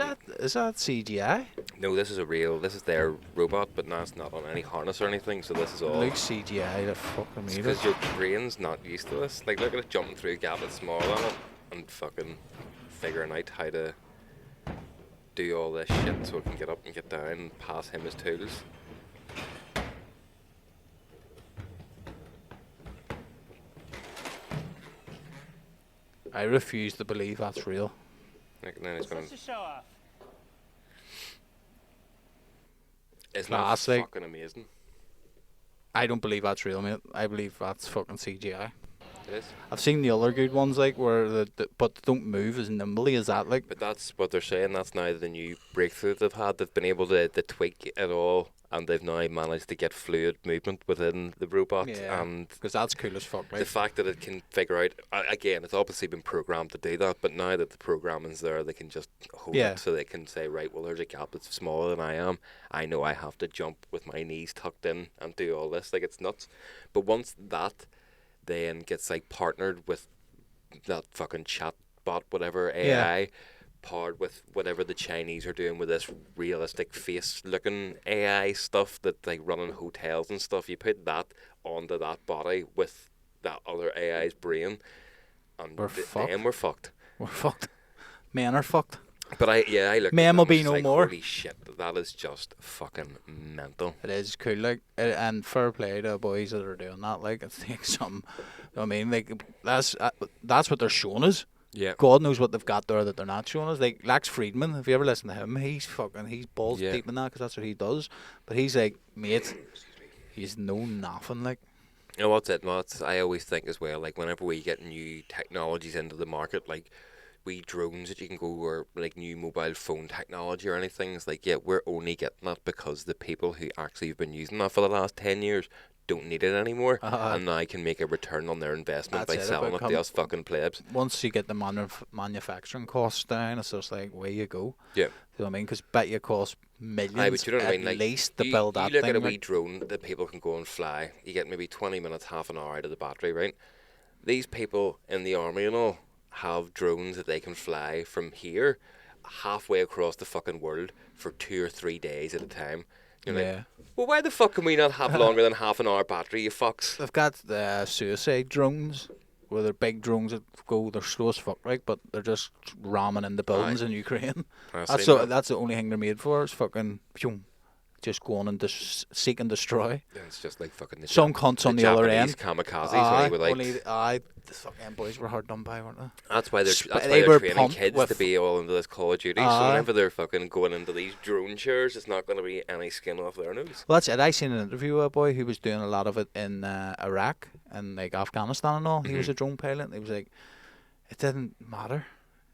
that CGI? No, this is their robot, but now it's not on any harness or anything, so this is It all... looks CGI that fucking made Because it. your brain's not used to this. Like, look at it jumping through a gap that's small on it and fucking figuring out how to do all this shit so it can get up and get down and pass him his tools. I refuse to believe that's real. Like, and then he's going Such a show off. Isn't that Classic. fucking amazing? I don't believe that's real, mate. I believe that's fucking CGI. It is. I've seen the other good ones, like, where but they don't move as nimbly as that, like. But that's what they're saying. That's now the new breakthrough they've had. They've been able to tweak it all, and they've now managed to get fluid movement within the robot. Yeah, And because that's cool as fuck, the like. fact that it can figure out, again, it's obviously been programmed to do that, but now that the programming's there, they can just hold Yeah. it so they can say, right, well, there's a gap that's smaller than I am. I know I have to jump with my knees tucked in and do all this. Like, it's nuts. But once that then gets, like, partnered with that fucking chatbot, whatever, AI, paired with whatever the Chinese are doing with this realistic face-looking AI stuff that, like, running hotels and stuff, you put that onto that body with that other AI's brain, and We're fucked. then we're fucked. We're fucked. Men are fucked. But I look. Men at will them, be it's no like, more. Holy shit, that is just fucking mental. It is cool, like, and fair play to the boys that are doing that. Like, it takes some. I mean, like, that's what they're showing us. Yeah. God knows what they've got there that they're not showing us. Like Lex Friedman, if you ever listen to him, he's balls Yeah. deep in that because that's what he does. But he's like, mate, he's no nothing. Like, You know what's it? I always think as well, like, whenever we get new technologies into the market, like wee drones that you can go, or like new mobile phone technology or anything, it's like, yeah, we're only getting that because the people who actually have been using that for the last 10 years don't need it anymore, and now can make a return on their investment by That's it, selling it it to us fucking plebs. once you get the manufacturing costs down, it's just like, where you go. Yeah. You know what I mean? Because bet you cost millions But you know what I mean? at Like, least to you, build that you look thing. at a like- wee drone that people can go and fly. You get maybe 20 minutes, half an hour out of the battery, right? These people in the army and all have drones that they can fly from here halfway across the fucking world for 2 or 3 days at a time. You're Yeah. like, well, why the fuck can we not have longer than half an hour battery, you fucks? They've got the suicide drones, where they're big drones that go, they're slow as fuck, right? But they're just ramming into buildings in Ukraine. I've That's seen the, that. that's the only thing they're made for. Is fucking phew, just go on and seek and destroy. Yeah, it's just like fucking the Some cunts on the other end. kamikazes. Aye, only with, like, only the fucking boys were hard done by, weren't they? that's why they're They were training pumped kids to with- be all into this Call of Duty. So Aye. whenever they're fucking going into these drone chairs, it's not going to be any skin off their nose. Well, that's it. I seen an interview with a boy who was doing a lot of it in Iraq and like Afghanistan and all. He was a drone pilot. And he was like, it didn't matter.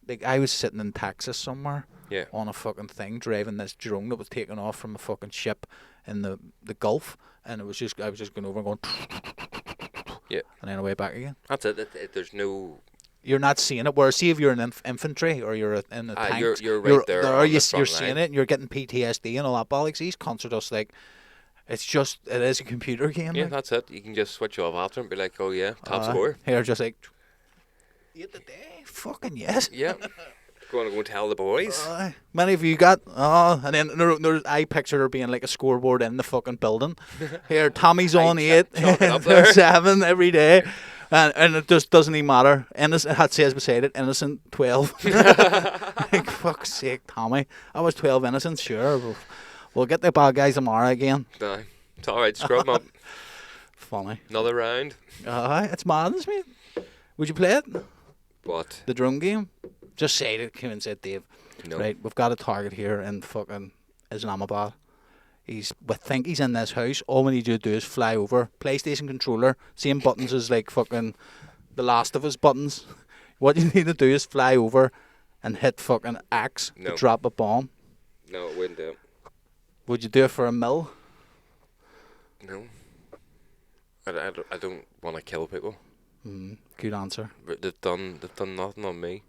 Like, I was sitting in Texas somewhere Yeah. on a fucking thing, driving this drone that was taking off from a fucking ship in the Gulf, and I was just going over and going, Yeah. and then away back again. That's it. There's no. You're not seeing it. Whereas, see if you're in infantry or you're in the Aye, tanks, you're right there on the you're front seeing line. it, and you're getting PTSD and all that bollocks. These cunts are just like, it is a computer game. Yeah, like. that's it. You can just switch off after and be like, oh yeah, top score. Here, just like, 8 a day, fucking yes. Yeah. Going to go tell the boys. Many of you got, and then I pictured her being like a scoreboard in the fucking building. Here, Tommy's on 8, chalk it up there. 7 every day. And it just doesn't even matter. Innocent, it says beside it, innocent 12. Like, fuck's sake, Tommy. I was 12 innocent, sure. We'll get the bad guys tomorrow again. Nah, it's alright, scrub 'em up. Funny. Another round. It's madness, mate. Would you play it? What? The drum game? Just say it, come and say it, Dave. No. Right, we've got a target here in fucking Islamabad. We think he's in this house. All we need you to do is fly over. PlayStation controller, same buttons as like fucking The Last of Us buttons. What you need to do is fly over and hit fucking X No. to drop a bomb. No, it wouldn't do it. Would you do it for a mill? No. I don't want to kill people. Good answer. But they've done nothing on me.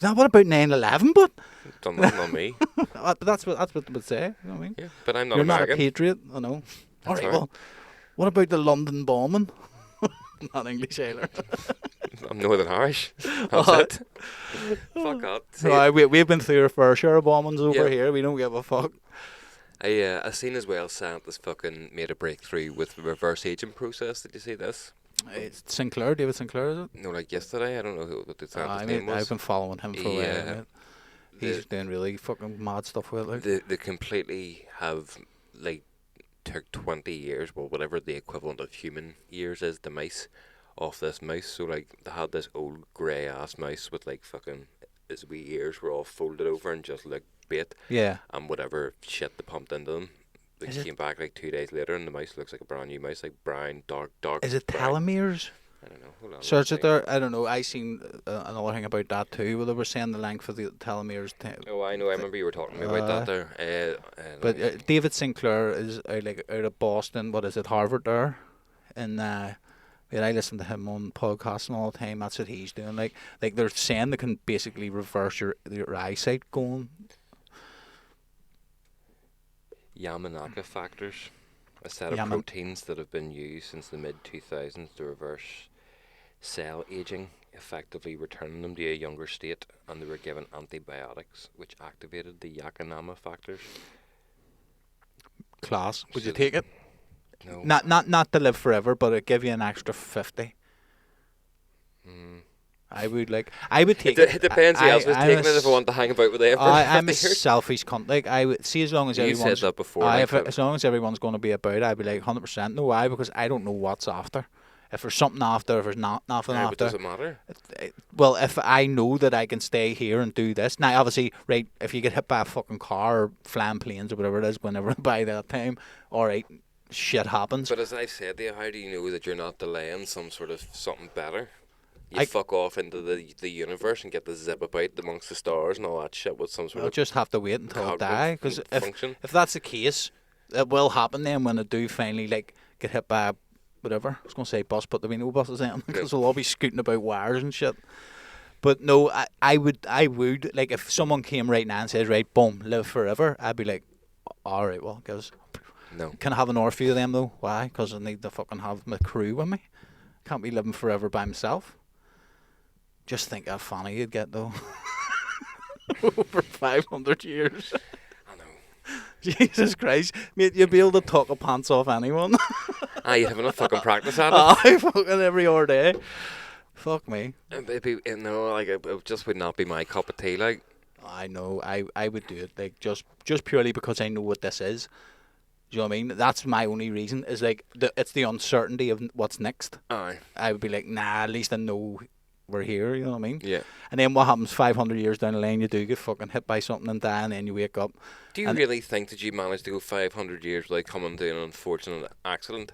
Now, what about 9/11? But They've done nothing on me. but that's what they would say. You know what I mean? Yeah, but I'm not You're American. not a patriot. I know. All right. all right. Well, what about the London bombing? Not English either. I'm Northern Irish. That's Oh. it. Fuck that. See, Right, we've been through a fair share of bombings over Yeah. here. We don't give a fuck. I seen as well scientists fucking made a breakthrough with the reverse aging process. Did you see this? It's Sinclair, David Sinclair, is it? No, like yesterday. I don't know what the scientist's name I've was. been following him for a while. Yeah. Mate. He's doing really fucking mad stuff with it. Like. They completely have like took 20 years, well, whatever the equivalent of human years is, the mice off this mouse. So like they had this old grey ass mouse with like fucking his wee ears were all folded over and just like bait, Yeah. and whatever shit they pumped into them. They Is it- came back like 2 days later and the mouse looks like a brand new mouse, like brown, dark. Is it brown. telomeres? I don't know. Hold on. Search let it me there. I don't know. I seen another thing about that too. Where they were saying the length of the telomeres. Oh, I know. I remember you were talking to me about that there. But David Sinclair is out of Boston. What is it? Harvard there, and I listen to him on podcasts and all the time. That's what he's doing. Like they're saying they can basically reverse your eyesight going. Yamanaka factors, a set of proteins that have been used since the mid-2000s to reverse cell aging, effectively returning them to a younger state, and they were given antibiotics which activated the Yakanama factors. Class. Would you So- take it? No. Not to live forever, but it give you an extra 50. Mm. I would take It depends who else was taking it if I want to hang about with them for I'm a 50 years. selfish cunt. Like I would see, as long as You everyone's said that before. like, as long as everyone's going to be about, I'd be like 100%. No, why? Because I don't know what's after. If there's something after, if there's nothing yeah, but after. does it matter? Well, if I know that I can stay here and do this now, obviously, right? If you get hit by a fucking car or flying planes or whatever it is, whenever by that time, all right, shit happens. But as I've said to you, how do you know that you're not delaying some sort of something better? You I- fuck off into the universe and get the zip about amongst the stars and all that shit with some sort I'll of just have to wait until I cognitive die. Because function. if that's the case, it will happen then when I do finally like get hit by a whatever. I was going to say bus, but there'll be no buses then because they'll all be scooting about wires and shit. But no, I would like if someone came right now and says, right, boom, live forever, I'd be like, all right, well, because No. can I have an or few of them though? Why? Because I need to fucking have my crew with me. Can't be living forever by myself. Just think how funny you'd get though. Over 500 years. I know. Jesus Christ. Mate, you'd be able to talk a pants off anyone. You'd have enough fucking practice at it. Aye, fucking every other day. Fuck me. It just would not be my cup of tea. Like, I know. I would do it like just purely because I know what this is. Do you know what I mean? That's my only reason. Is like it's the uncertainty of what's next. aye, I would be like, nah. At least I know we're here. You know what I mean? yeah. And then what happens 500 years down the line? You do get fucking hit by something and die, and then you wake up. Do you And- really think that you managed to go 500 years without coming to an unfortunate accident?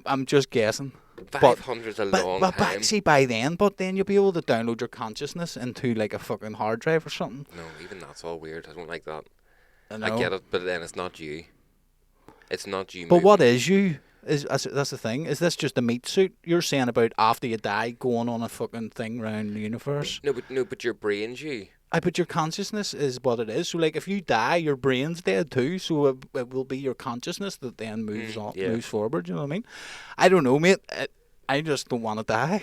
I'm just guessing. 500 is a long but time. see by then, but then you'll be able to download your consciousness into like a fucking hard drive or something. No, even that's all weird. I don't like that. I I get it, but then it's not you. It's not you. But moving. what is you? That's the thing. Is this just a meat suit you're saying about after you die going on a fucking thing around the universe? No, but your brain's you. But your consciousness is what it is. So like if you die, your brain's dead too. So it will be your consciousness that then moves on, yeah. moves forward. You know what I mean? I don't know, mate. I just don't want to die.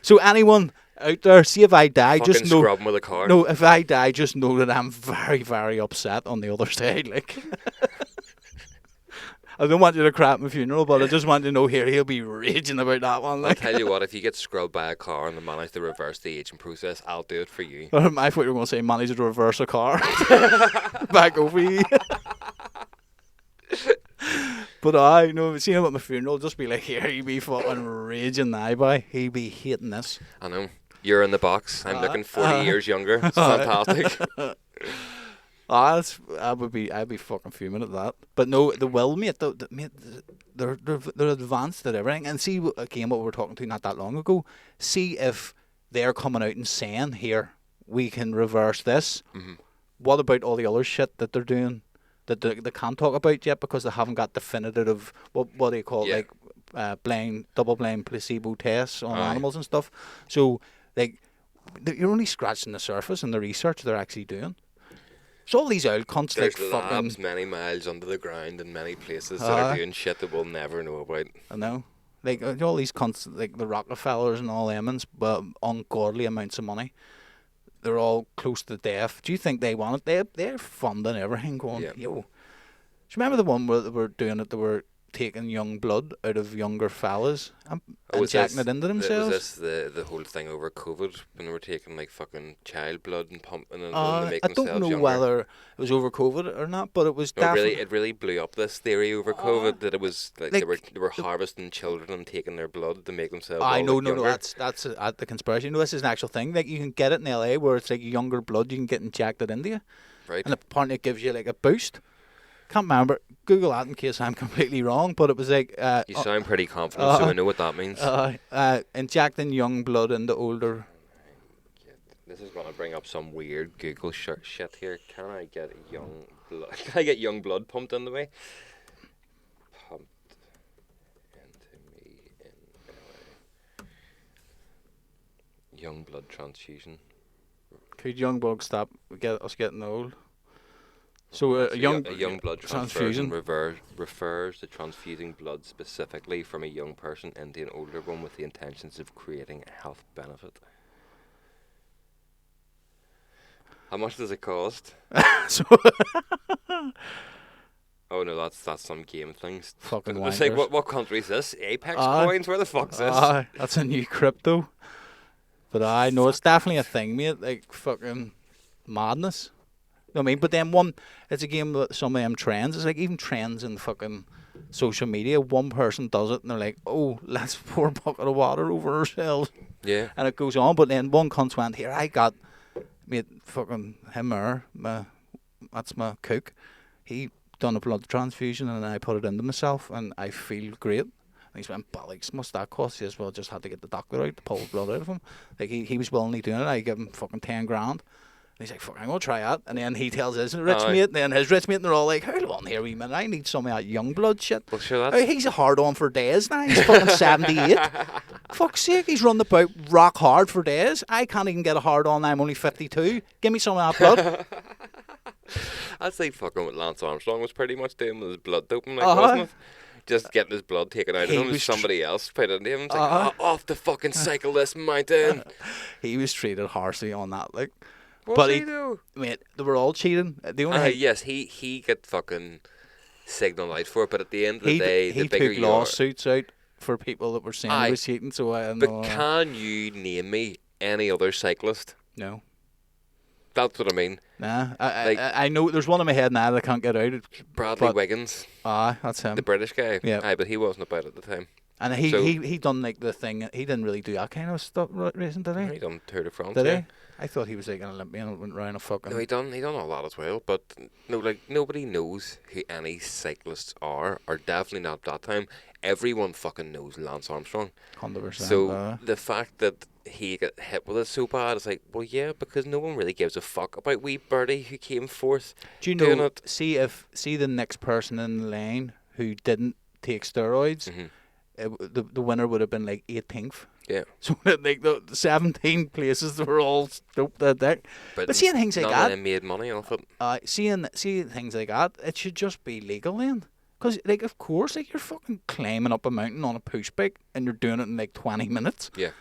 So anyone out there, see if I die, Fucking just know. scrubbing with a car. No, if I die, just know that I'm very, very upset on the other side. Like, I don't want you to crap my funeral, but I just want you to know here he'll be raging about that one. I'll Like, tell you what, if you get scrubbed by a car and they manage to reverse the aging process, I'll do it for you. I thought you were going to say manage to reverse a car back over you. But I know, seeing him at my funeral, just be like, here he be fucking raging now, boy. He be hating this. I know. You're in the box. I'm looking 40 years younger. It's fantastic. I'd be fucking fuming at that. But no, the will, mate, mate, they're advanced at everything. And see, again, what we were talking to not that long ago. See if they're coming out and saying, here, we can reverse this. Mhm. what about all the other shit that they're doing that they can't talk about yet because they haven't got definitive what do you call it, like double blind placebo tests on animals and stuff. So like you're only scratching the surface in the research they're actually doing. So all these old cunts There's like labs fucking many miles under the ground in many places that are doing shit that we'll never know about. I know. Like all these cunts like the Rockefellers and all them, but ungodly amounts of money. They're all close to death. Do you think they want it? They're funding everything going, yo. Do you remember the one where they were doing it, they were taking young blood out of younger fellas and injecting it into themselves? Was this the whole thing over COVID when they were taking like fucking child blood and pumping and to make I themselves don't know younger? whether it was over COVID or not, but it was definitely... It really blew up this theory over COVID that it was like they were harvesting children and taking their blood to make themselves No, that's the conspiracy. No, this is an actual thing. Like you can get it in LA where it's like younger blood you can get injected into you. Right. And apparently it gives you like a boost. Can't remember. Google that in case I'm completely wrong, but it was like... you sound pretty confident, so I know what that means. Injecting young blood into older... This is going to bring up some weird Google shit here. Can I get young blood? Can I get young blood pumped into me? Pumped into me in LA. Young blood transfusion. Could young blood stop us getting old? So a young blood transfusion refers to transfusing blood specifically from a young person into an older one with the intentions of creating a health benefit. How much does it cost? Oh no, that's some game things. Fucking it's wankers. like what country is this? Apex coins? Where the fuck's this? That's a new crypto. But I know it's definitely a thing, mate. Like fucking madness. You know what I mean? But then it's a game with some of them trends. It's like even trends in fucking social media. One person does it and they're like, oh, let's pour a bucket of water over ourselves. Yeah. And it goes on. But then one cunt went, here, I got, mate, fucking him or that's my cook. He done a blood transfusion and I put it into myself and I feel great. And he's went, bollocks, must that cost? He says, well, just had to get the doctor out to pull the blood out of him. Like he was willingly doing it. I give him fucking 10 grand. And he's like, fuck, I'm going to try that. And then he tells his rich mate, and then his rich mate, and they're all like, hold on here, wee man, I need some of that young blood shit. Well, sure, that's... He's a hard on for days now. He's fucking 78. Fuck's sake, he's running about rock hard for days. I can't even get a hard on. I'm only 52. Give me some of that blood. That's like fucking what Lance Armstrong was pretty much doing with his blood doping, like, wasn't it? Just getting his blood taken out of him and somebody else put it into him. It's like, off the fucking cycle this mountain. He was treated harshly on that, like. But he do? Mate, they were all cheating. The only yes, he got fucking signaled out for it, but at the end of the day, he the bigger took lawsuits out for people that were saying he was cheating. So but can you name me any other cyclist? No. That's what I mean. Nah, I know there's one in my head now that I can't get out. Bradley Wiggins. That's him. The British guy. Yeah. But he wasn't about at the time. And he done like the thing. He didn't really do that kind of stuff racing, did he? He done Tour de France. Did he? I thought he was like an Olympian and went round a fucking... No, he done all that as well, but no, like nobody knows who any cyclists are, or definitely not at that time. Everyone fucking knows Lance Armstrong. 100%. So the fact that he got hit with it so bad, it's like, well, yeah, because no one really gives a fuck about wee birdie who came fourth. Do you know? See the next person in the line who didn't take steroids, the winner would have been like 18th. Yeah. So like the 17 places they were all stoked at that. But seeing things like that, they made money off it. Seeing things like that, it should just be legal then. Because like of course, like you're fucking climbing up a mountain on a push bike and you're doing it in like 20 minutes. Yeah.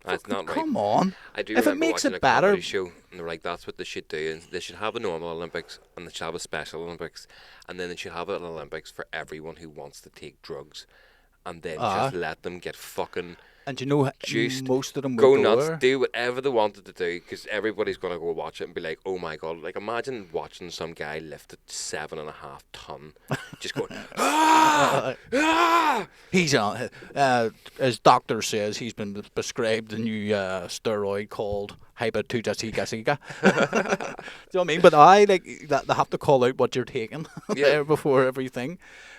That's not right. Come on. I do if remember it makes watching it a better, comedy show, and they're like, that's what they should do. And they should have a normal Olympics, and they should have a special Olympics, and then they should have an Olympics for everyone who wants to take drugs, and then just let them get fucking and you know juiced, most of them go would nuts, do whatever they wanted to do, because everybody's going to go watch it and be like, oh my god, like imagine watching some guy lift a 7.5 ton, just going, He's on. As doctor says, he's been prescribed a new steroid called hyper-2-gasiga. Do you know what I mean? But they have to call out what you're taking there before everything.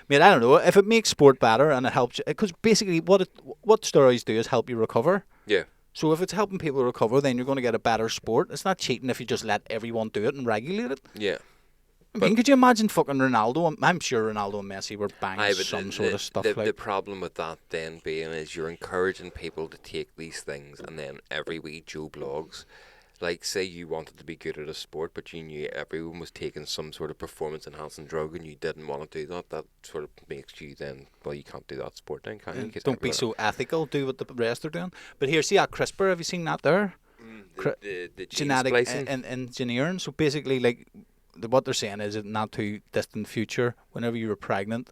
I mean, I don't know if it makes sport better and it helps you, because basically what steroids do is help you recover. Yeah. So if it's helping people recover, then you're going to get a better sport. It's not cheating if you just let everyone do it and regulate it. Yeah. I mean, could you imagine fucking Ronaldo? I'm sure Ronaldo and Messi were banging Aye, but some sort of stuff like. The problem with that then being is you're encouraging people to take these things, and then every week Joe blogs, like say you wanted to be good at a sport, but you knew everyone was taking some sort of performance enhancing drug, and you didn't want to do that. That sort of makes you then, well, you can't do that sport then, can you? 'Cause Don't be so ethical. Do what the rest are doing. But here, see that CRISPR? Have you seen that there? The gene Genetic splicing. engineering. So basically, like, what they're saying is, in not too distant future, whenever you were pregnant,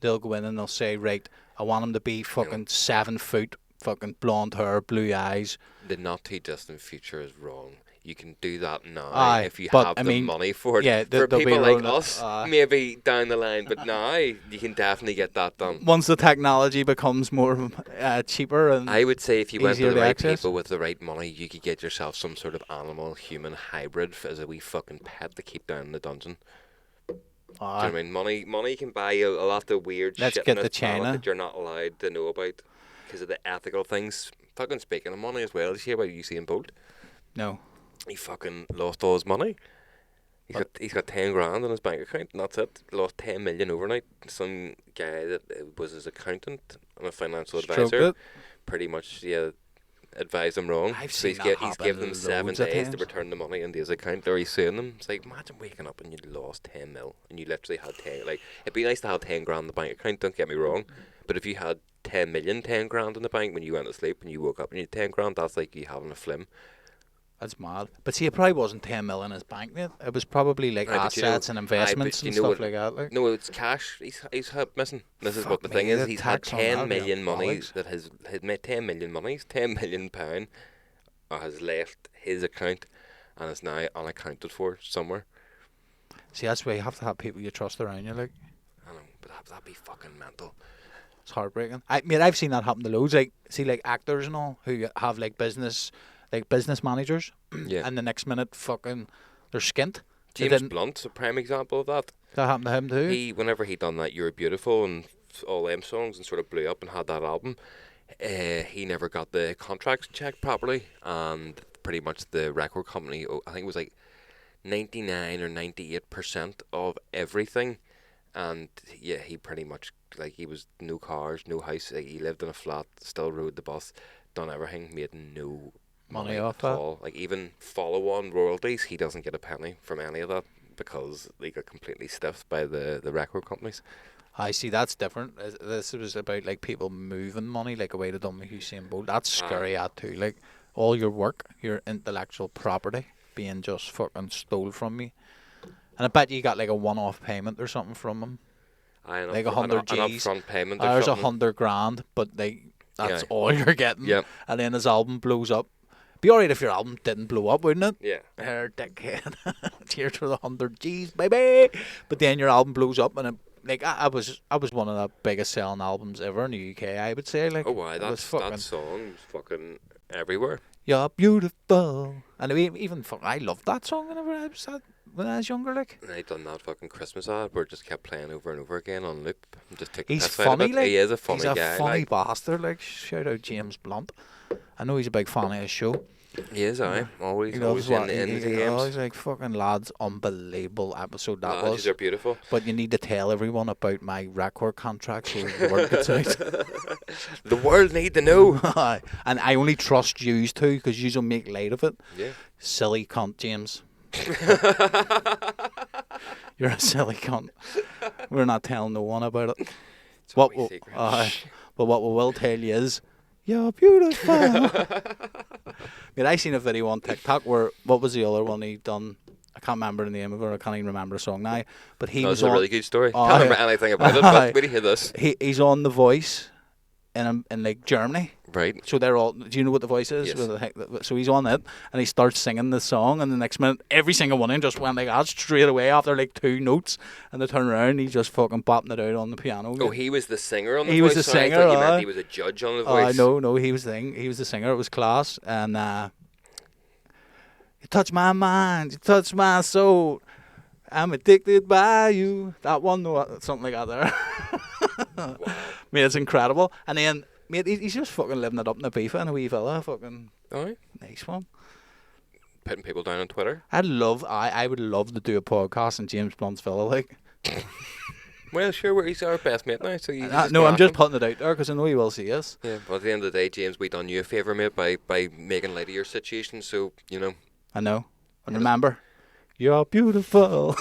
they'll go in and they'll say, right, I want him to be fucking 7 foot, fucking blonde hair, blue eyes. The not too distant future is wrong. You can do that now Aye, if you but, have I the mean, money for it. yeah, for they'll be people like rolling it. us, maybe down the line, but now you can definitely get that done. Once the technology becomes more cheaper and I would say if you went to easier the to right access. people with the right money, you could get yourself some sort of animal-human hybrid as a wee fucking pet to keep down in the dungeon. Do you know what I mean? Money can buy you a lot of weird Let's shit get in to this planet China. that you're not allowed to know about because of the ethical things. Fucking speaking of money as well, did you hear about Usain Bolt? no. He fucking lost all his money. He's got 10 grand in his bank account, and that's it. Lost 10 million overnight. Some guy that was his accountant and a financial Stroked advisor it. pretty much advised him wrong. I've So seen that he's happen given them 7 loads of days to times. return the money into his account, or he's suing them. It's like, imagine waking up and you lost 10 mil, and you literally had 10. Like, it'd be nice to have 10 grand in the bank account, don't get me wrong, but if you had 10 million, 10 grand in the bank when you went to sleep and you woke up and you had 10 grand, that's like you having a flim. That's mad. But see, it probably wasn't 10 million in his bank, mate. It was probably like Aye, but you know- assets and investments but and you know stuff what- like that. Like. No, it's cash. He's missing. This is Fuck what the me, thing is. the He's had tax on 10 that, million yeah, money bollocks. that has made 10 million monies, 10 million pound, has left his account and is now unaccounted for somewhere. See, that's why you have to have people you trust around you. Like, I know, but that'd be fucking mental. it's heartbreaking. I've seen that happen to loads. Like, see, like actors and all who have like business managers, Yeah. and the next minute, fucking, they're skint. They James didn't- Blunt's a prime example of that. That happened to him too. Whenever he done that You're Beautiful and all them songs and sort of blew up and had that album, he never got the contracts checked properly, and pretty much the record company, I think it was like 99 or 98% of everything, and yeah, he pretty much, like, he was no cars, no house, like, he lived in a flat, still rode the bus, done everything, made no Money at off that. all. Like, even follow-on royalties, he doesn't get a penny from any of that because they got completely stiffed by the record companies. I see, that's different. This was about like people moving money like away to done with Usain Bolt. That's scary at too. Like all your work, your intellectual property being just fucking stole from you. And I bet you got like a one-off payment or something from him. Like 100 an G's. upfront payment or There's something. 100 grand, but that's Yeah. all you're getting. Yep. And then his album blows up. Be alright if your album didn't blow up, wouldn't it? Yeah. Her dickhead. Cheers for the 100 G's, baby. But then your album blows up, and I was one of the biggest selling albums ever in the UK. I would say, like, Oh, why? it was That song was fucking everywhere. You're beautiful, and I loved that song when I was younger. Like, And they done that fucking Christmas ad where it just kept playing over and over again on loop. And just took the he's piss out of funny. it. Like, he is a funny he's a guy. funny Like, bastard. Like, shout out James Blunt. I know he's a big fan of his show. he is, aye. Always He always loves in the games. he's like, fucking lads, unbelievable episode that Lads, was. they're beautiful. But you need to tell everyone about my record contract so the word gets out. The world need to know. And I only trust yous too, because yous will make light of it. Yeah. Silly cunt, James. You're a silly cunt. We're not telling no one about it. It's What always we'll, secret. but what we will tell you is, you're beautiful. Mate, I seen a video on TikTok where, what was the other one he done? I can't remember the name of it. I can't even remember the song now. But he No, was it's a on. really good story. Oh, Can't remember yeah. anything about it, Aye. but we hear this. He's on The Voice in like Germany. Right. So they're all. Do you know what The Voice is? Yes. Well, the heck- So he's on it, and he starts singing the song, and the next minute, every single one of them just went like that straight away after like 2 notes, and they turn around, and he's just fucking bopping it out on the piano. Oh, he was the singer on The He Voice? was the Sorry, I singer, thought you meant aye. he was a judge on The Oh, Voice. no, he was the singer. It was class, and you touch my mind, you touch my soul. I'm addicted by you. That one, no, something like that there. I mean, it's incredible. And then Mate, he's just fucking living it up in the beef in a wee villa. Fucking Aye. nice one. Putting people down on Twitter. I would love to do a podcast in James Blunt's villa, like. Well, sure, he's our best mate now, so you No, I'm go just after him. putting it out there because I know he will see us. Yeah, but at the end of the day, James, we done you a favour, mate, by making light of your situation, so, you know. I know. And remember, you're beautiful.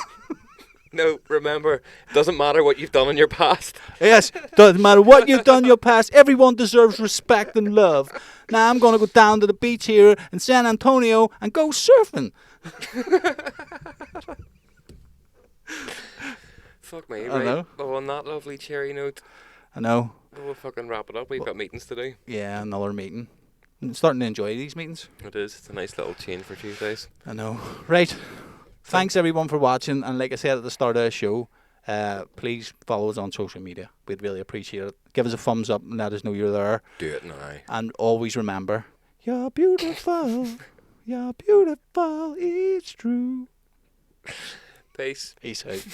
No, remember, it doesn't matter what you've done in your past. Yes, doesn't matter what you've done in your past. Everyone deserves respect and love. Now I'm going to go down to the beach here in San Antonio and go surfing. Fuck me, I right? know. Well, on that lovely cherry note, I know. we'll fucking wrap it up. We've got meetings to do. Yeah, another meeting. I'm starting to enjoy these meetings. It is. It's a nice little change for Tuesdays. I know. Right. Thanks everyone for watching. And like I said at the start of the show, please follow us on social media. We'd really appreciate it. Give us a thumbs up and let us know you're there. Do it now. And always remember, you're beautiful. You're beautiful. It's true. Peace. Peace out.